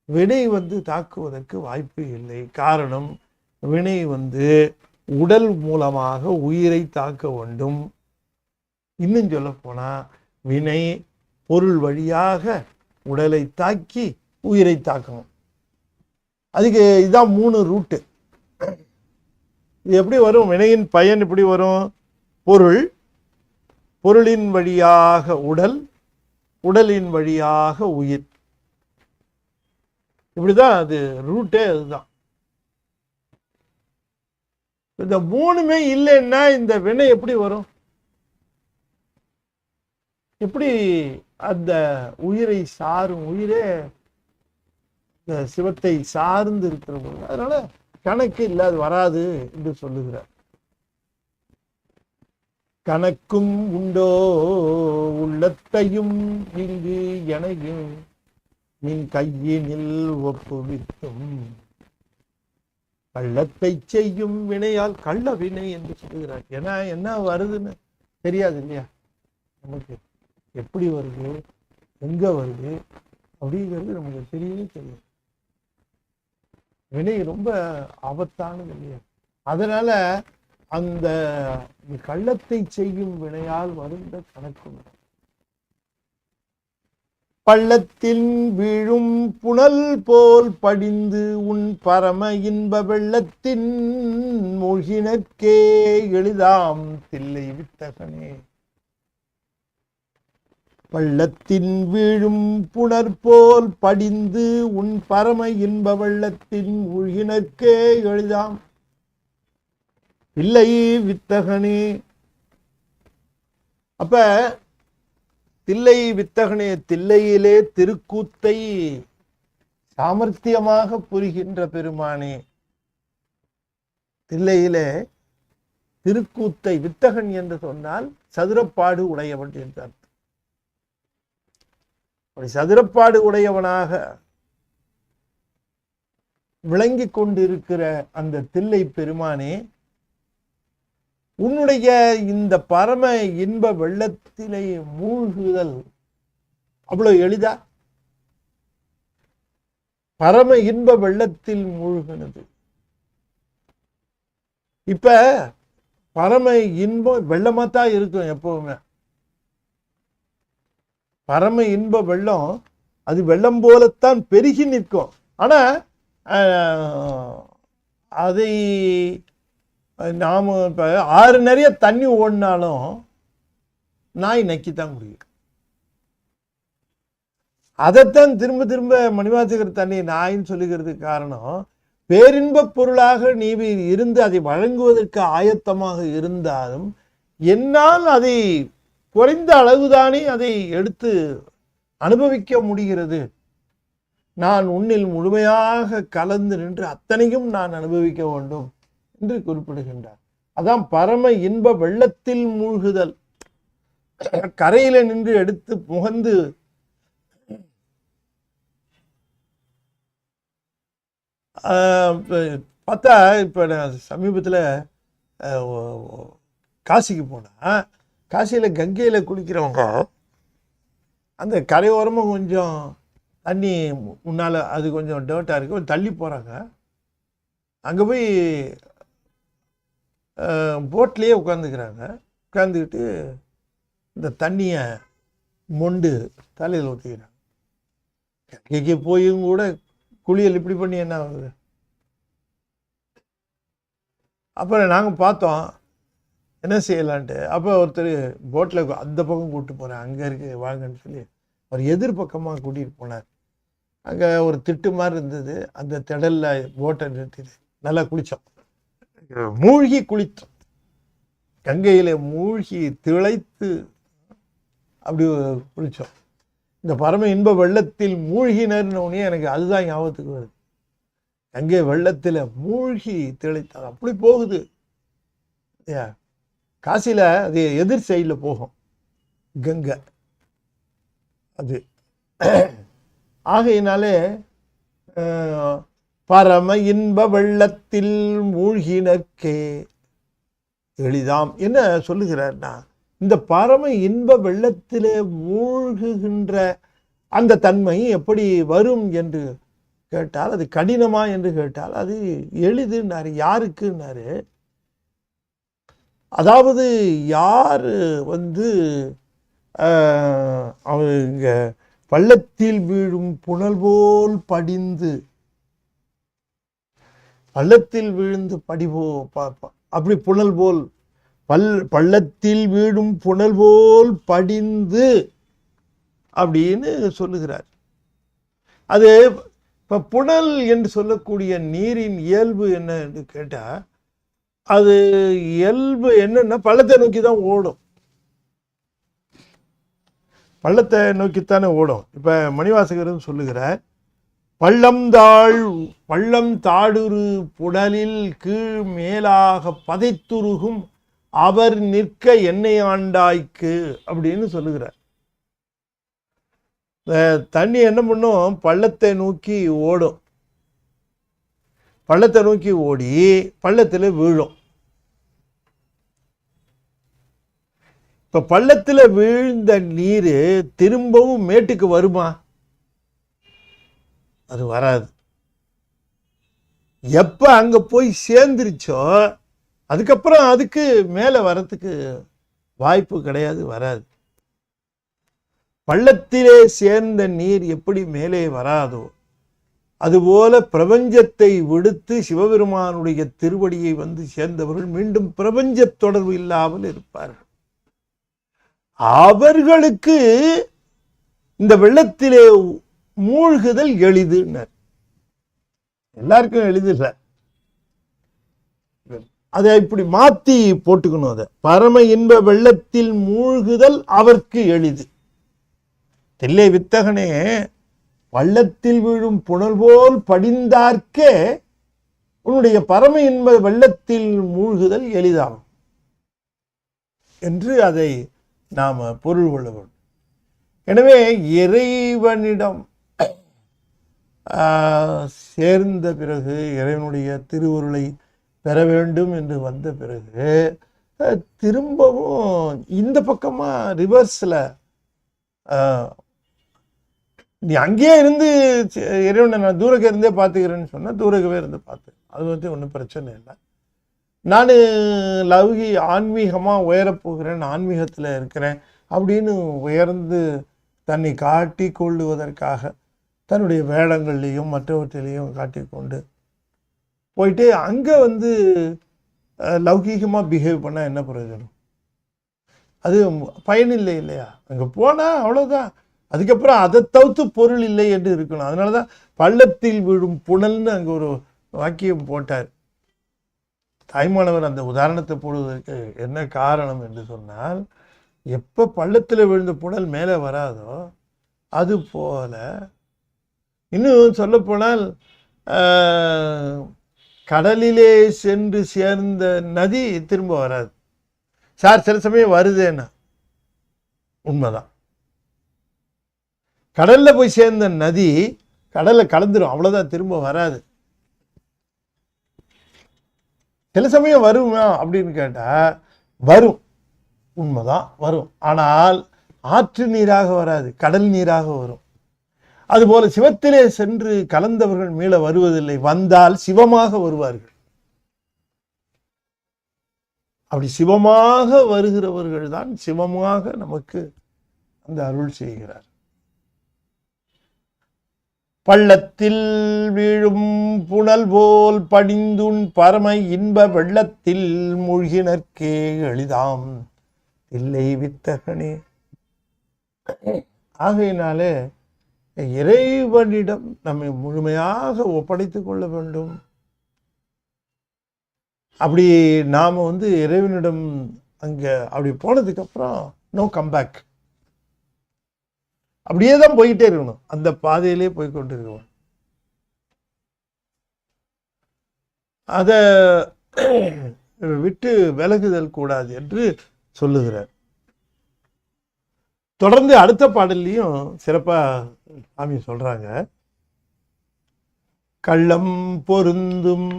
வினை வந்து தாக்குவதற்கு வாய்ப்பு இல்லை. காரணம், வினை வந்து உடல் மூலமாக உயிரை தாக்க வேண்டும். இன்னும் சொல்ல போனா வினை பொருள் வழியாக உடலை தாக்கி உயிரை தாக்கணும். அதுக்கு இதுதான் 3 ரூட்டு. இது எப்படி வரும்? வினையின் பயன் எப்படி வரும்? பொருள், பொருளின் வழியாக உடல், உடலின் வழியாக உயிர். இப்படிதான் அது ரூட்டே. அதுதான். இந்த 3மே இல்லைன்னா இந்த வினை எப்படி வரும்? எப்படி அந்த உயிரை சாரும்? உயிரே இந்த சிவத்தை சார்ந்து இருக்கிற போது அதனால கணக்கு இல்லை, அது வராது என்று சொல்லுகிறார். கணக்கும் உண்டோ உள்ளத்தையும் இங்கு எனையும் நின் கையினில் ஒப்புவித்தும் கள்ளத்தை செய்யும் வினையால். கள்ள வினை என்று சொல்லுகிறார். ஏன்னா என்ன வருதுன்னு தெரியாது இல்லையா நமக்கு. எப்படி வருது, எங்க வருது அப்படிங்கிறது நமக்கு தெரியவே தெரியாது. வினை ரொம்ப ஆபத்தானது இல்லையா? அதனால அந்த கள்ளத்தை செய்யும் வினையால் வருந்த கணக்கு. பள்ளத்தில் வீழும் புனல் போல் படிந்து உன் பரம இன்ப வெள்ளத்தின் மூழ்கினற்கே எளிதாம் தில்லை வித்தகனே. பள்ளத்தின் வீழும் புனர் போல் படிந்து உன் பரம இன்ப வெள்ளத்தின் மூழ்கினற்கே எளிதாம் தில்லை வித்தகனே. அப்ப தில்லை வித்தகனே, தில்லையிலே திருக்கூத்தை சாமர்த்தியமாக புரிகின்ற பெருமானே. தில்லையிலே திருக்கூத்தை, வித்தகன் என்று சொன்னால் சதுரப்பாடு உடையவன் என்றார். சதுரப்பாடு உடையவனாக விளங்கி கொண்டிருக்கிற அந்த தில்லை பெருமானே, உன்னுடைய இந்த பரம இன்ப வெள்ளத்திலே மூழ்குதல் அவ்வளவு எளிதா? பரம இன்ப வெள்ளத்தில் மூழ்கினது. இப்ப பரம இன்பம் வெள்ளமாத்தான் இருக்கும் எப்பவுமே. பரம இன்ப வெள்ளம் அது வெள்ளம் போலத்தான் பெருகி நிற்கும். ஆனா அதை நாம இப்ப ஆறு நிறைய தண்ணி ஓடினாலும் நாய் நக்கித்தான் முடியும். அதைத்தான் திரும்ப திரும்ப மணிவாசகர் தண்ணி நாயின்னு சொல்லுகிறதுக்கு காரணம், பேரின்ப பொருளாக நீ இருந்து அதை வழங்குவதற்கு ஆயத்தமாக இருந்தாலும் என்னால் அதை குறைந்த அளவுதானே அதை எடுத்து அனுபவிக்க முடிகிறது. நான் உன்னில் முழுமையாக கலந்து நின்று அத்தனையும் நான் அனுபவிக்க வேண்டும் என்று குறிப்பிடுகின்றார். அதான் பரம இன்ப வெள்ளத்தில் மூழ்குதல். கரையில நின்று எடுத்து முகந்து பார்த்தா, இப்ப சமீபத்தில் காசிக்கு போனா காசியில் கங்கையில் குளிக்கிறவங்க அந்த கரையோரமாக கொஞ்சம் தண்ணி முன்னால் அது கொஞ்சம் டேர்ட்டாக இருக்குது, கொஞ்சம் தள்ளி போகிறாங்க. அங்கே போய் போட்லேயே உட்காந்துக்கிறாங்க. உட்காந்துக்கிட்டு இந்த தண்ணியை மொண்டு தலையில் ஊற்றிக்கிறாங்க. கங்கைக்கு போயும் கூட குளியல் இப்படி பண்ணி என்ன ஆகுது? அப்புறம் நாங்கள் பார்த்தோம் என்ன செய்யலான்ட்டு. அப்போ ஒருத்தர் போட்டில் அந்த பக்கம் கூப்பிட்டு போகிறேன், அங்கே இருக்கு வாங்கன்னு சொல்லி அவர் எதிர்பக்கமாக கூட்டிகிட்டு போனார். அங்கே ஒரு திட்டு மாதிரி இருந்தது, அந்த திடலில் போட்டை நிறுத்திட்டு நல்லா குளித்தோம், மூழ்கி குளித்தோம். கங்கையில் மூழ்கி திளைத்து அப்படி குளித்தோம். இந்த பரம இன்ப வெள்ளத்தில் மூழ்கினர்னு உடனே எனக்கு அதுதான் ஞாபகத்துக்கு வருது. கங்கை வெள்ளத்தில் மூழ்கி திளைத்தாங்க, அப்படி போகுது. காசியில் அது எதிர் சைடில் போகும் கங்கை அது. ஆகையினாலே பரம இன்ப வெள்ளத்தில் மூழ்கினர்க்கே எளிதாம் என்ன சொல்லுகிறார்னா, இந்த பரம இன்ப வெள்ளத்திலே மூழ்குகின்ற அந்த தன்மை எப்படி வரும் என்று கேட்டால், அது கடினமா என்று கேட்டால் அது எளிதுன்னாரு. யாருக்குன்னாரு, அதாவது யார் அவங்க பள்ளத்தில் வீழும் புனல் போல் படிந்து, பள்ளத்தில் விழுந்து படிபோ அப்படி புனல் போல் பள்ளத்தில் வீழும் புனல் போல் படிந்து அப்படின்னு சொல்லுகிறார். அது இப்போ புனல் என்று சொல்லக்கூடிய நீரின் இயல்பு என்ன என்று கேட்டால், அது இயல்பு என்னன்னா பள்ளத்தை நோக்கி தான் ஓடும், பள்ளத்தை நோக்கித்தானே ஓடும். இப்போ மணிவாசகரும் சொல்லுகிறார், பள்ளம் தாடுரு புனலில் கீழ் மேலாக பதைத்துருகும் அவர் நிற்க என்னை ஆண்டாய்க்கு அப்படின்னு சொல்லுகிறார். தண்ணி என்ன பண்ணும், பள்ளத்தை நோக்கி ஓடும், பள்ளத்தை நோக்கி ஓடி பள்ளத்தில் வீழும். இப்போ பள்ளத்தில் வீழ்ந்த நீர் திரும்பவும் மேட்டுக்கு வருமா? அது வராது. எப்போ அங்கே போய் சேர்ந்துருச்சோ அதுக்கப்புறம் அதுக்கு மேலே வரத்துக்கு வாய்ப்பு கிடையாது, வராது. பள்ளத்திலே சேர்ந்த நீர் எப்படி மேலே வராதோ அதுபோல பிரபஞ்சத்தை விடுத்து சிவபெருமானுடைய திருவடியை சேர்ந்தவர்கள் மீண்டும் பிரபஞ்ச தொடர்பு இல்லாமல் இருப்பார்கள். அவர்களுக்கு இந்த வெள்ளத்திலே மூழ்குதல் எளிதுன்னர். எல்லாருக்கும் எளிதில்லை, அதை இப்படி மாத்தி போட்டுக்கணும். அதை பரம இன்ப வெள்ளத்தில் மூழ்குதல் அவர்க்கு எளிது. தில்லை வித்தகனே பள்ளத்தில் வீழும் புனல் போல் படிந்தார்க்கே உன்னுடைய பரம இன்ப வெள்ளத்தில் மூழ்குதல் எளிதாகும் என்று அதை நாம் பொருள் கொள்ள வேண்டும். எனவே இறைவனிடம் சேர்ந்த பிறகு, இறைவனுடைய திருவருளை பெற வேண்டும் என்று வந்த பிறகு திரும்பவும் இந்த பக்கமா ரிவர்ஸில் நீ அங்கேயே இருந்து இறைவனை நான் தூரக்க இருந்தே பார்த்துக்கிறேன்னு சொன்னால் தூரக்கவே இருந்து பார்த்து, அது ஒன்றும் பிரச்சனை இல்லை. நான் ஆன்மீகமாக உயரப்போகிறேன், ஆன்மீகத்தில் இருக்கிறேன் அப்படின்னு உயர்ந்து தன்னை காட்டி கொள்ளுவதற்காக தன்னுடைய வேடங்கள்லேயும் மற்றவற்றிலையும் காட்டிக்கொண்டு போயிட்டு அங்கே லௌகீகமாக பிஹேவ் பண்ணால் என்ன பிரயோஜனம்? அது பயனில்லை இல்லையா? அங்கே போனால் அவ்வளோதான், அதுக்கப்புறம் அதை தவிர்த்து பொருள் இல்லை என்று இருக்கணும். அதனால தான் பள்ளத்தில் விழும் புனல்னு அங்கே ஒரு வாக்கியம் போட்டார். தாய்மானவர் அந்த உதாரணத்தை போடுவதற்கு என்ன காரணம் என்று சொன்னால், எப்போ பள்ளத்தில் விழுந்த புனல் மேலே வராதோ அது போல, இன்னும் சொல்லப்போனால் கடலிலே சென்று சேர்ந்த நதி திரும்ப வராது. சில சமயம் வருதேன்னா உண்மைதான். கடல்ல போய் சேர்ந்த நதி கடல்ல கலந்துரும், அவ்வளவுதான், திரும்ப வராது. சில சமயம் வருமா அப்படின்னு கேட்டா வரும். உண்மைதான் வரும். ஆனால் ஆற்று நீராக வராது, கடல் நீராக வரும். அதுபோல சிவத்திலே சென்று கலந்தவர்கள் மீள வருவதில்லை, வந்தால் சிவமாக வருவார்கள். அப்படி சிவமாக வருகிறவர்கள் தான் சிவமாக நமக்கு அந்த அருள் செய்கிறார். பள்ளத்தில் வீழும் புனல் போல் படிந்துன் பரம இன்ப வெள்ளத்தில் மூழ்கினர்க்கே எளிதாம் இல்லை வித்தகனே. ஆகையினாலே இறைவனிடம் நம்மை முழுமையாக ஒப்படைத்துக் கொள்ள வேண்டும். அப்படி நாம் இறைவனிடம் அங்கே அப்படி போனதுக்கு அப்புறம் நோ கம்பேக், அப்படியே தான் போயிட்டே இருக்கணும், அந்த பாதையிலே போய்கொண்டு இருக்கணும். அதை விட்டு விலகுதல் கூடாது என்று சொல்லுகிறார். தொடர்ந்து அடுத்த பாடல்லையும் சிறப்பா சாமி சொல்றாங்க. கள்ளம் பொருந்தும்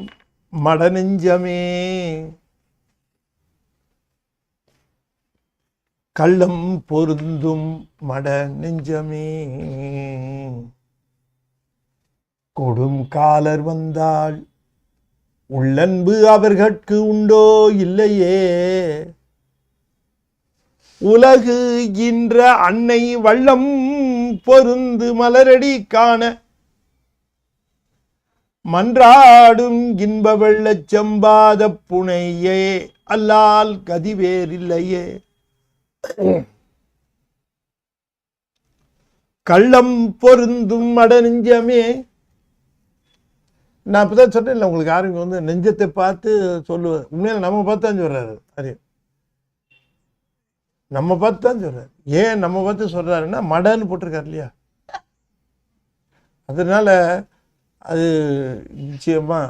மடநெஞ்சமே, கள்ளம் பொருந்தும் மட நெஞ்சமே, கொடும் காலர் வந்தாள் உள்ளன்பு அவர்கட்கு உண்டோ இல்லையே, உலகு இன்ற அன்னை வள்ளம் பொருந்து மலரடி காண மன்றாடும் இன்ப வெள்ளச் செம்பாத புனையே அல்லால் கதிவேறில்லையே. கள்ளம் பொருந்தும் மடநெஞ்சமே. நான் இப்பதான் சொன்னேன் உங்களுக்கு, யாருங்க நெஞ்சத்தை பார்த்து சொல்லுவேன். உண்மையில நம்ம பார்த்து தான் சொல்றாரு, அது நம்ம பார்த்து தான் சொல்றாரு. ஏன் நம்ம பார்த்து சொல்றாருன்னா மடன்னு போட்டிருக்காரு இல்லையா, அதனால அது நிச்சயமா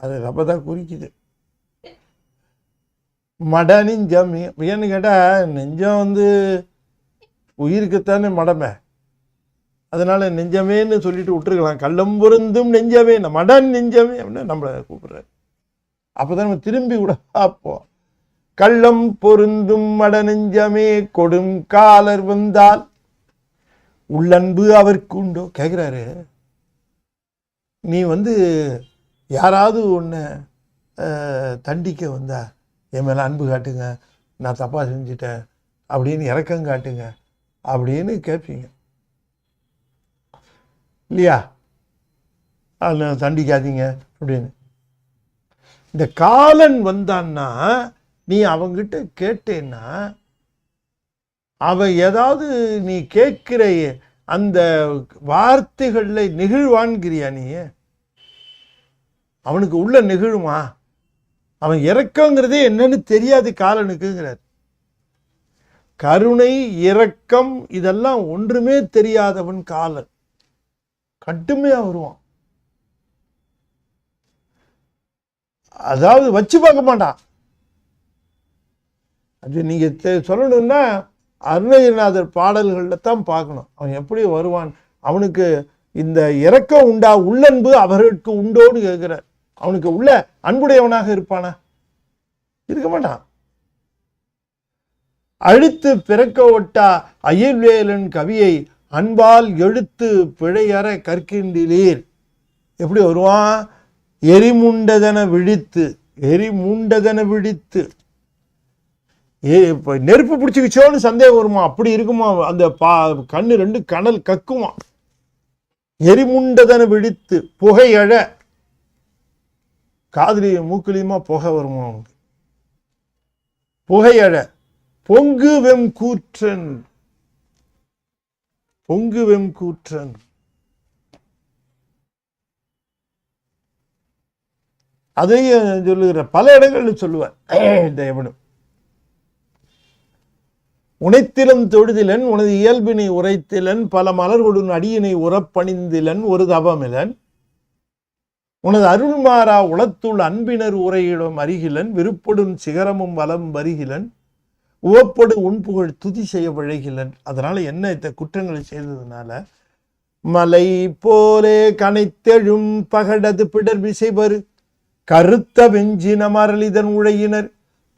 அது நம்ம தான் குறிக்குது. மட நெஞ்சம் ஏன்னு கேட்டா, நெஞ்சம் உயிருக்குத்தானே மடமை, அதனால நெஞ்சமேன்னு சொல்லிட்டு விட்டுருக்கலாம். கள்ளம் பொருந்தும் நெஞ்சமே, மடன் நெஞ்சமே அப்படின்னு நம்மளை கூப்பிடுறாரு. அப்பதான் நம்ம திரும்பி கூட பார்ப்போம். கள்ளம் பொருந்தும் மட நெஞ்சமே கொடும் காலர் வந்தால் உள்ளன்பு அவருக்கு உண்டோ. கேட்குறாரு, நீ யாராவது ஒன்று தண்டிக்க வந்தா என் மேலே அன்பு காட்டுங்க, நான் தப்பாக செஞ்சுட்டேன் அப்படின்னு இரக்கம் காட்டுங்க அப்படின்னு கேட்பீங்க இல்லையா, அதில் தண்டிக்காதீங்க அப்படின்னு. இந்த காலன் வந்தான்னா நீ அவங்கிட்ட கேட்டேன்னா அவன் ஏதாவது நீ கேட்கிற அந்த வார்த்தைகள்ல நெகிழ்வான்கிறியா நீ? அவனுக்கு உள்ள நெகிழுமா? அவன் இறக்கங்கிறதே என்னன்னு தெரியாது காலனுக்குங்கிறார். கருணை இரக்கம் இதெல்லாம் ஒன்றுமே தெரியாதவன் காலன், கட்டுமையா வருவான். அதாவது வச்சு பார்க்க மாட்டான். அது நீங்க சொல்லணும்னா அருணகிரிநாதர் பாடல்கள்ல தான் பார்க்கணும் அவன் எப்படி வருவான். அவனுக்கு இந்த இரக்கம் உண்டா, உள்ளன்பு அவர்களுக்கு உண்டோன்னு கேட்கிறார். அவனுக்கு உள்ள அன்புடையவனாக இருப்பானா? இருக்க மாட்டான். அழுத்து பிறக்க ஒட்டா அயில்வேலன் கவியை அன்பால் எழுத்து பிழையற கற்கின்றீர். எப்படி வருவான்? எரிமுண்டதன விழித்து, எரிமுண்டதன விழித்து. இப்போ நெருப்பு பிடிச்சிக்கிச்சோன்னு சந்தேகம் வருமா? அப்படி இருக்குமா? அந்த கண்ணு ரெண்டு கனல் கக்குமா. எரிமுண்டதன விழித்து புகையழ, காதலியும் மூக்குலியுமா புகை வருமா அவனுக்கு? புகையழ பொங்கு வெம் கூற்றன், பொங்கு வெம் கூற்றன். அதையும் சொல்லுகிற பல இடங்கள்ல சொல்லுவார் இந்த எவனும். உனைத்திலம் தொழுதிலன் உனது இயல்பினை உரைத்திலன் பல மலர்களுடன் அடியினை உறப்பணிந்திலன் ஒரு தவமிலன் உனது அருள்மாறா உளத்துள் அன்பினர் உரையிடம் அருகிலன் விருப்படும் சிகரமும் வலம் வருகிலன் உவப்படு உன்புகழ் துதி செய்ய விழைகிலன். அதனால என்ன இந்த குற்றங்களை செய்ததுனால மலை போலே கனைத்தெழும் பகடது பிடர் விசைபரு கருத்த வெஞ்சின மரளிதன் உழையினர்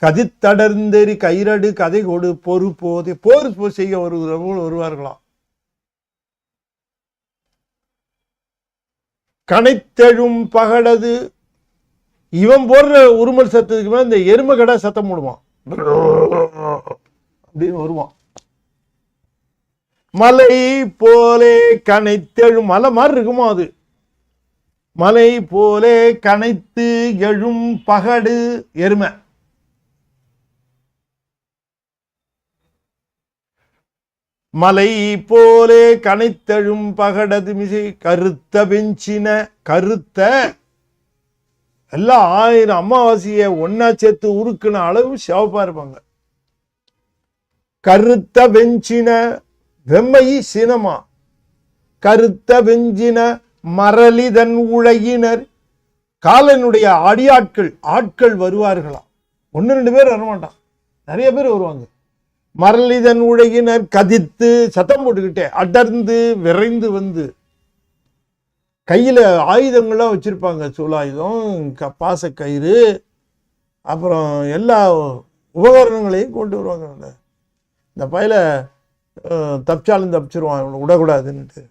கதித்தடர்ந்தெறி கயிறடு கதை கொடு பொறு போதே. போர் செய்ய வருவார்களாம். கனைத்தெழும் பகடது. இவன் போடுற உருமல் சத்தத்துக்கு மேல இந்த எருமை கடை சத்தம் போடுவான் அப்படின்னு வருவான். மலை போலே கனைத்தெழும், மலை மாதிரி இருக்குமோ அது. மலை போலே கனைத்து எழும் பகடு எருமை. மலை போலே கனைத்தழும் பகடது மிசை கருத்த பெஞ்சின. கருத்த எல்லாம் 1000 அமாவாசைய ஒன்னா சேர்த்து உருக்குன அளவு சிவப்பா இருப்பாங்க. கருத்த வெஞ்சின வெம்மை சினமா. கருத்த வெஞ்சின மரளிதன் உலகினர். காலனுடைய ஆட்கள் வருவார்களாம். 1-2 பேர் வரமாட்டான், நிறைய பேர் வருவாங்க. மரளிதன் உலகினர் கதித்து சத்தம் போட்டுக்கிட்டே அடர்ந்து விரைந்து வந்து. கையில ஆயுதங்கள்லாம் வச்சிருப்பாங்க, சூலாயுதம், பாசக்கயிறு, அப்புறம் எல்லா உபகரணங்களையும் கொண்டு வருவாங்க. இந்த பையில தப்பிச்சாலும் தப்பிச்சிருவான், விடக்கூடாதுன்னுட்டு.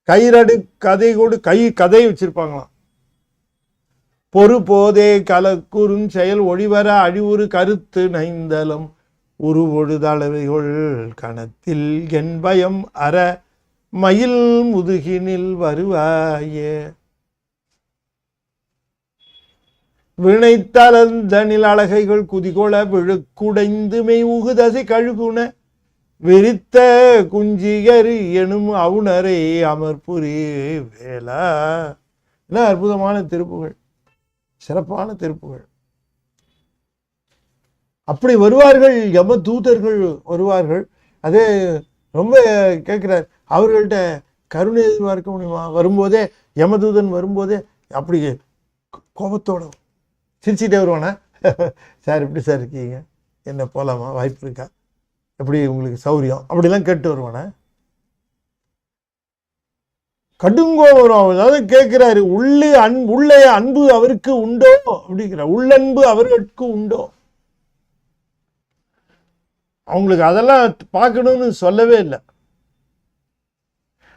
கயிறடு கதை கொடு, கதை வச்சிருப்பாங்களாம். பொறு போதே கலக்குறும் செயல் ஒளிவர அழிவுறு கருத்து நைந்தலம் உருவொழுதளவைகள் கணத்தில் என் பயம் அற மயில் முதுகினில் வருவாயே. வினைத்தளந்தனில் அழகைகள் குதிகொள விழுக்குடைந்து மெய் உகுதசை கழுகுண விரித்த குஞ்சிகரி எனும் அவுணரை அமர்புரி வேளா. அற்புதமான திருப்புகள், சிறப்பான திருப்புகள். அப்படி வருவார்கள், யம தூதர்கள் வருவார்கள். அதே ரொம்ப கேட்கிறார், அவர்கள்ட்ட கருணை எதிர்பார்க்க முடியுமா? வரும்போதே யமதூதன் வரும்போதே அப்படி கோபத்தோட சிரிச்சுட்டே வருவானா? சார் எப்படி சார் இருக்கீங்க, என்ன போகலாமா, வாய்ப்பு இருக்கா, எப்படி உங்களுக்கு சௌரியம், அப்படிலாம் கேட்டு வருவானா? கடுங்கோபம் வரும். அதாவது கேட்கிறாரு, உள்ளே அன்பு அவருக்கு உண்டோ அப்படிங்கிற, உள்ளன்பு அவர்களுக்கு உண்டோ? அவங்களுக்கு அதெல்லாம் பார்க்கணும்னு சொல்லவே இல்லை.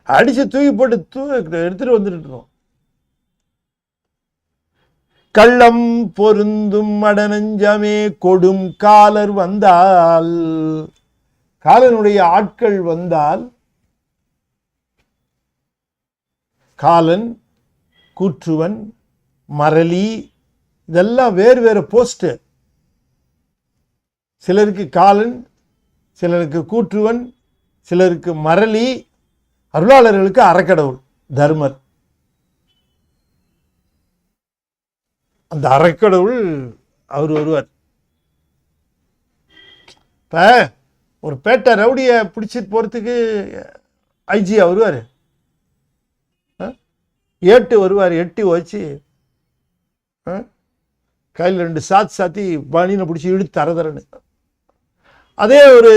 அடிச்சு தூக்கி போட்டு எடுத்துட்டு வந்துட்டு. கள்ளம் பொருந்தும் மடனஞ்சமே கொடும் காலர் வந்தால். காலனுடைய ஆட்கள் வந்தால், காலன், கூற்றுவன், மரளி, இதெல்லாம் வேறு வேறு போஸ்ட். சிலருக்கு காலன், சிலருக்கு கூற்றுவன், சிலருக்கு மரளி, அருளாளர்களுக்கு அறக்கடவுள் தர்மர். அந்த அறக்கடவுள் அவர் வருவார். இப்ப ஒரு பேட்டை ரவுடிய பிடிச்சிட்டு போறதுக்கு ஐஜியா வருவார், ஏட்டு வருவார், எட்டி வச்சு கையில் 2 சாத்தி பனினை பிடிச்சி இழுத்து தரதரன்னு. அதே ஒரு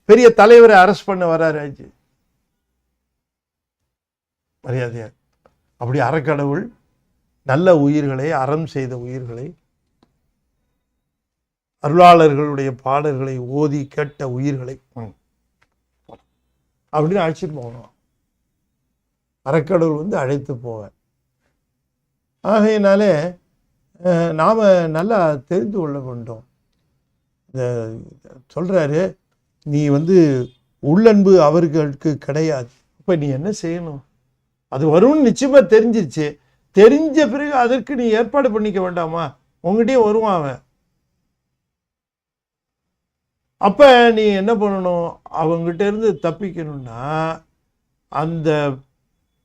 பெரிய தலைவரை அரெஸ்ட் பண்ண வர்றாரு ஐஜி, மரியாதையா. அப்படி அறக்கடவுள் நல்ல உயிர்களை, அறம் செய்த உயிர்களை, அருளாளர்களுடைய பாடல்களை ஓதி கேட்ட உயிர்களை அப்படின்னு அழைச்சிட்டு போகணும். அறக்கடவுள் அழைத்து போவார். ஆகையினாலே நாம நல்லா தெரிந்து கொள்ள வேண்டும். சொல்றாரு, நீ உள்ளன்பு அவர்களுக்கு கிடையாது. இப்ப நீ என்ன செய்யணும்? அது வரும்னு நிச்சயமா தெரிஞ்சிருச்சு. தெரிஞ்ச பிறகு அதற்கு நீ ஏற்பாடு பண்ணிக்க வேண்டாமா? உங்ககிட்டயே வருவான் அவன். அப்ப நீ என்ன பண்ணணும்? அவங்ககிட்ட இருந்து தப்பிக்கணும்னா அந்த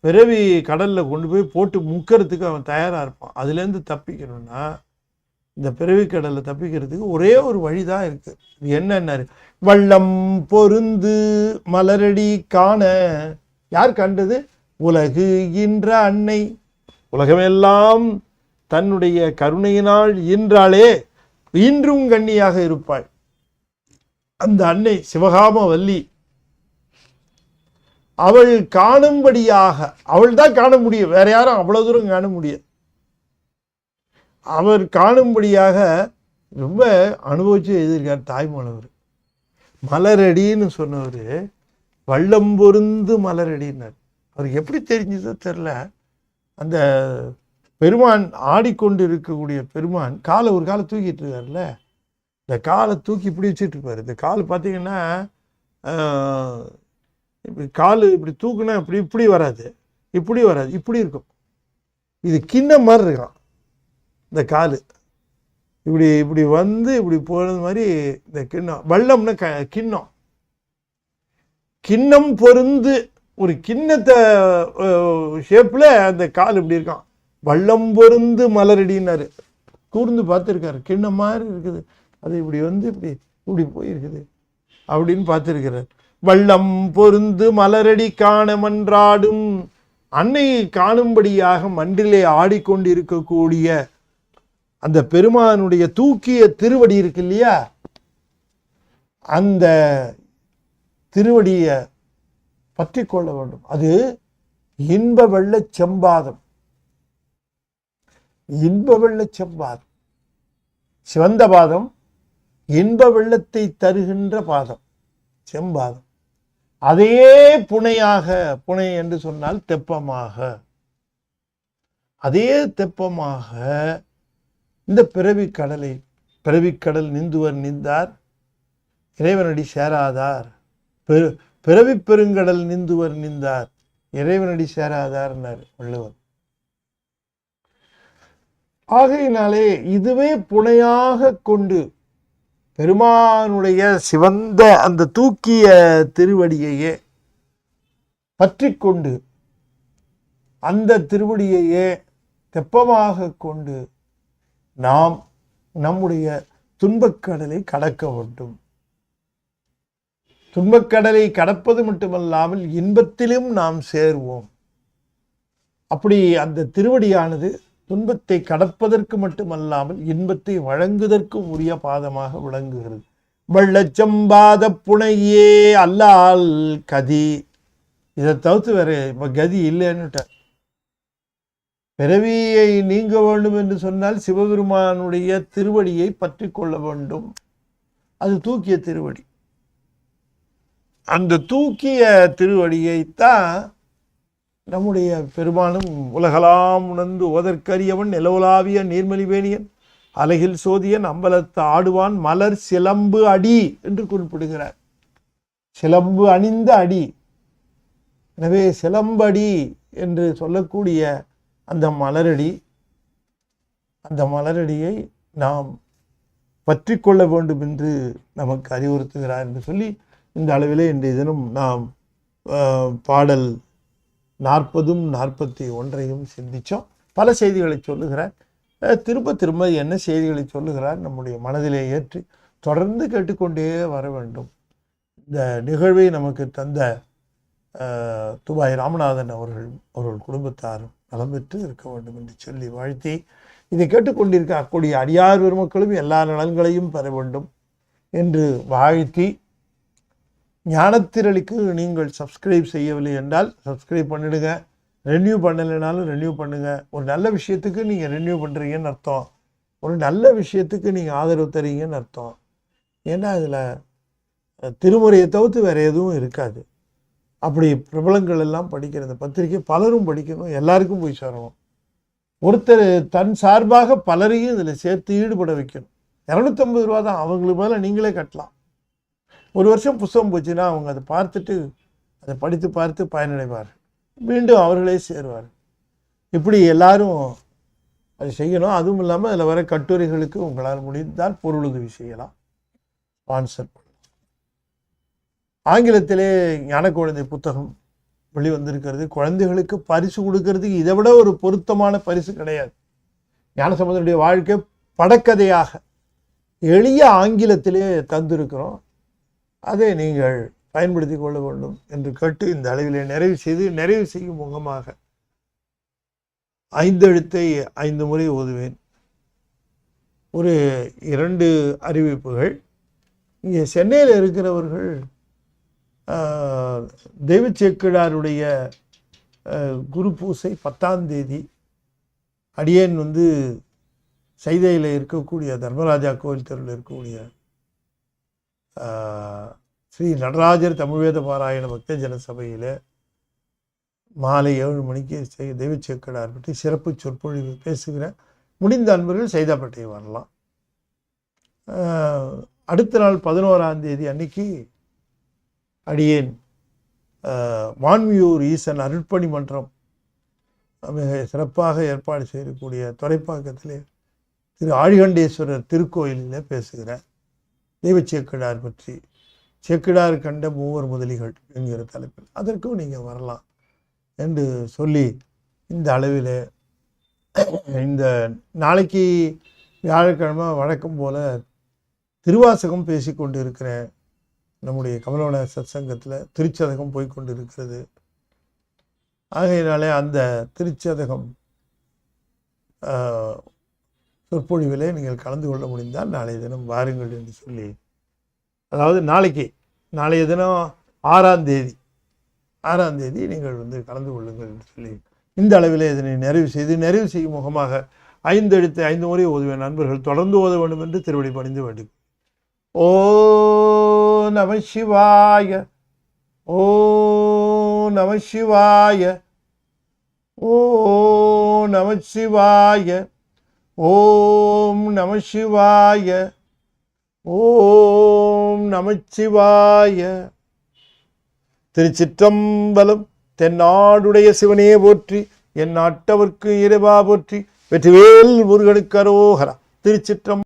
பிறவி கடல்ல கொண்டு போய் போட்டு முக்கிறதுக்கு அவன் தயாரா இருப்பான். அதுல இருந்து தப்பிக்கணும்னா இந்த பிறவி கடல்ல தப்பிக்கிறதுக்கு ஒரே ஒரு வழிதான் இருக்கு. இது என்னன்னாரு, வள்ளம் பொருந்து மலரடி காண. யார் கண்டது? உலகு ஈன்ற அன்னை. உலகமெல்லாம் தன்னுடைய கருணையினால் ஈன்றாளே, இன்றும் கண்ணியாக இருப்பாள் அந்த அன்னை சிவகாம வல்லி. அவள் காணும்படியாக, அவள் தான் காண முடியும், வேற யாரும் அவ்வளவு தூரம் காண முடியாது. அவர் காணும்படியாக ரொம்ப அனுபவிச்சு எழுதியிருக்கார் தாய்மானவர். மலரடின்னு சொன்னவர் வள்ளம் பொருந்து மலரடினார். அவருக்கு எப்படி தெரிஞ்சதோ தெரில, அந்த பெருமான் ஆடிக்கொண்டு இருக்கக்கூடிய பெருமான் காலை ஒரு காலை தூக்கிட்டு இருக்காருல்ல, இந்த காலை தூக்கி இப்படி வச்சுட்டு இருப்பார். இந்த கால் பார்த்தீங்கன்னா இப்படி கால் இப்படி தூக்குனா இப்படி இப்படி வராது, இப்படி வராது, இப்படி இருக்கும். இது கிண்ணம் மாதிரி இருக்கான். இந்த கால் இப்படி இப்படி வந்து இப்படி போகிறது மாதிரி இந்த கிண்ணம். வள்ளம்னா கிண்ணம். கிண்ணம் பொருந்து ஒரு கிண்ணத்தை ஷேப்பில் அந்த கால் இப்படி இருக்கான். வள்ளம் பொருந்து மலரடினாரு. கூர்ந்து பார்த்துருக்காரு. கிண்ணம் மாதிரி இருக்குது, அது இப்படி வந்து இப்படி இப்படி போயிருக்குது அப்படின்னு பார்த்துருக்கிறார். வள்ளம் பொருந்து மலரடி காண மன்றாடும், அன்னையை காணும்படியாக மன்றிலே ஆடிக்கொண்டு இருக்கக்கூடிய அந்த பெருமானுடைய தூக்கிய திருவடி இருக்கு இல்லையா, அந்த திருவடியை பற்றி கொள்ள வேண்டும். அது இன்ப வெள்ள செம்பாதம். இன்ப வெள்ள செம்பாதம், சிவந்த பாதம், இன்ப வெள்ளத்தை தருகின்ற பாதம் செம்பாதம். அதே புனையாக, புனை என்று சொன்னால் தெப்பமாக, அதே தெப்பமாக இந்த பிறவிக்கடல் நீந்துவர் நீந்தார் இறைவனடி சேராதார், பிறவி பெருங்கடல் நீந்துவர் நீந்தார் இறைவனடி சேராதார்னார் வள்ளுவர். ஆகையினாலே இதுவே புனையாக கொண்டு பெருமானுடைய சிவந்த அந்த தூக்கிய திருவடியையே பற்றி கொண்டு, அந்த திருவடியையே தெப்பமாக கொண்டு நாம் நம்முடைய துன்பக்கடலை கடக்க வேண்டும். துன்பக்கடலை கடப்பது மட்டுமல்லாமல் இன்பத்திலும் நாம் சேர்வோம். அப்படி அந்த திருவடியானது துன்பத்தை கடப்பதற்கு மட்டுமல்லாமல் இன்பத்தை வழங்குவதற்கும் உரிய பாதமாக விளங்குகிறது. வெள்ளச்சம்பாத புனையே அல்லால் கதி. இதை தவிர்த்து வேற இப்ப கதி இல்லைன்னுட்டார். பிறவியை நீங்க வேண்டும் என்று சொன்னால் சிவபெருமானுடைய திருவடியை பற்றி கொள்ள வேண்டும். அது தூக்கிய திருவடி. அந்த தூக்கிய திருவடியைத்தான் நம்முடைய பெருமானும் உலகலாம் உணர்ந்து ஓதற்கரியவன் நிலவுலாவிய நீர்மலிவேணியன் அலகில் சோதியன் அம்பலத்து ஆடுவான் மலர் சிலம்பு அடி என்று குறிப்பிடுகிறார். சிலம்பு அணிந்த அடி. எனவே சிலம்படி என்று சொல்லக்கூடிய அந்த மலரடி, அந்த மலரடியை நாம் பற்றி கொள்ள வேண்டும் என்று நமக்கு அறிவுறுத்துகிறார் என்று சொல்லி இந்த அளவிலே இன்றைய தினம் நாம் பாடல் 40 41 சிந்தித்தோம். பல செய்திகளை சொல்லுகிறார். திரும்ப திரும்ப என்ன செய்திகளை சொல்லுகிறார் நம்முடைய மனதிலே ஏற்றி தொடர்ந்து கேட்டுக்கொண்டே வர வேண்டும். இந்த நிகழ்வை நமக்கு தந்த துபாய் ராமநாதன் அவர்கள் குடும்பத்தாரும் நலம் பெற்று இருக்க வேண்டும் என்று சொல்லி வாழ்த்தி, இதை கேட்டுக்கொண்டிருக்கக்கூடிய அடியார் பெருமக்களும் எல்லா நலன்களையும் பெற வேண்டும் என்று வாழ்த்தி, ஞானத்திரளுக்கு நீங்கள் சப்ஸ்கிரைப் செய்யவில்லை என்றால் சப்ஸ்கிரைப் பண்ணிடுங்க. ரெனியூ பண்ணலைனாலும் ரெனியூ பண்ணுங்க. ஒரு நல்ல விஷயத்துக்கு நீங்கள் ரெனியூ பண்ணுறீங்கன்னு அர்த்தம். ஒரு நல்ல விஷயத்துக்கு நீங்கள் ஆதரவு தரீங்கன்னு அர்த்தம். ஏன்னா இதில் திருமுறையை தவிர்த்து வேறு எதுவும் இருக்காது. அப்படி பிரபலங்கள் எல்லாம் படிக்கிற இந்த பத்திரிகை பலரும் படிக்கணும், எல்லாருக்கும் போய் சேரணும். ஒருத்தர் தன் சார்பாக பலரையும் இதில் சேர்த்து ஈடுபட வைக்கணும். 250 ரூபா தான், அவங்களுக்கு மேலே நீங்களே கட்டலாம். ஒரு வருஷம் புத்தகம் போச்சுன்னா அவங்க அதை பார்த்துட்டு அதை படித்து பார்த்து பயனடைவார், மீண்டும் அவர்களே சேருவார். இப்படி எல்லாரும் அதை செய்யணும். அதுவும் இல்லாமல் அதில் வர கட்டுரைகளுக்கு உங்களால் முடிந்தால் பொருளுதவி செய்யலாம், ஸ்பான்சர் பண்ணலாம். ஆங்கிலத்திலே ஞான குழந்தை புத்தகம் வெளிவந்திருக்கிறது. குழந்தைகளுக்கு பரிசு கொடுக்கறதுக்கு இதை விட ஒரு பொருத்தமான பரிசு கிடையாது. ஞானசம்பந்தனுடைய வாழ்க்கை படக்கதையாக எளிய ஆங்கிலத்திலே தந்திருக்கிறோம். அதை நீங்கள் பயன்படுத்தி கொள்ள வேண்டும் என்று கேட்டு இந்த அளவிலே நிறைவு செய்யும் முகமாக 5 எழுத்தை 5 முறை ஓதுவேன். ஒரு 2 அறிவிப்புகள். இங்கே சென்னையில் இருக்கிறவர்கள் தெய்வ சேக்கிழாருடைய குரு பூசை 10ஆம் தேதி அடியேன் சைதையில் இருக்கக்கூடிய தர்மராஜா கோவில் தெருவில் இருக்கக்கூடிய ஸ்ரீ நடராஜர் தமிழ்வேத பாராயண பக்த ஜன சபையில் மாலை 7 மணிக்கு தெய்வ சேக்கடார் பற்றி சிறப்பு சொற்பொழிவு பேசுகிறேன். முடிந்த அன்பர்கள் சைதாப்பேட்டை வரலாம். அடுத்த நாள் 11ஆம் தேதி அன்னைக்கு அடியேன் வான்மியூர் ஈசன் அருட்பணி மன்றம் மிக சிறப்பாக ஏற்பாடு செய்யக்கூடிய துறைப்பாக்கத்திலே திரு ஆழிகண்டேஸ்வரர் திருக்கோயிலில் பேசுகிறேன். தெய்வ சேக்கிழார் பற்றி, சேக்கிழார் கண்ட மூவர் முதலிகள் என்கிற தலைப்பில். அதற்கும் நீங்கள் வரலாம் என்று சொல்லி இந்த அளவில் இந்த நாளைக்கு வியாழக்கிழமை வழக்கம் போல திருவாசகம் பேசி கொண்டு இருக்கிறேன். நம்முடைய கமலவன சத்சங்கத்தில் திருச்சதகம் போய்கொண்டு இருக்கிறது. ஆகையினாலே அந்த திருச்சதகம் சொற்பொழிவிலே நீங்கள் கலந்து கொள்ள முடிந்தால் நாளைய தினம் வாருங்கள் என்று சொல்லி, அதாவது நாளைய தினம் 6ஆம் தேதி நீங்கள் கலந்து கொள்ளுங்கள் என்று சொல்லி இந்த அளவிலே இதனை நிறைவு செய்யும் முகமாக 5 எழுத்து 5 முறை ஓதுவேன். நண்பர்கள் தொடர்ந்து ஓத வேண்டும் என்று திருவடி பணிந்து வேண்டும். ஓ நம சிவாய, ஓ நம சிவாய, ஓ நம சிவாய, ஓம் நம சிவாய, ஓம் நம சிவாய. திருச்சிற்றம்பலம். தென்னாடுடைய சிவனே போற்றி, என் நாட்டவர்க்கு இறைவா போற்றி, வெற்றிவேல் முருகனுக்கு அரோகரா. திருச்சிற்றம்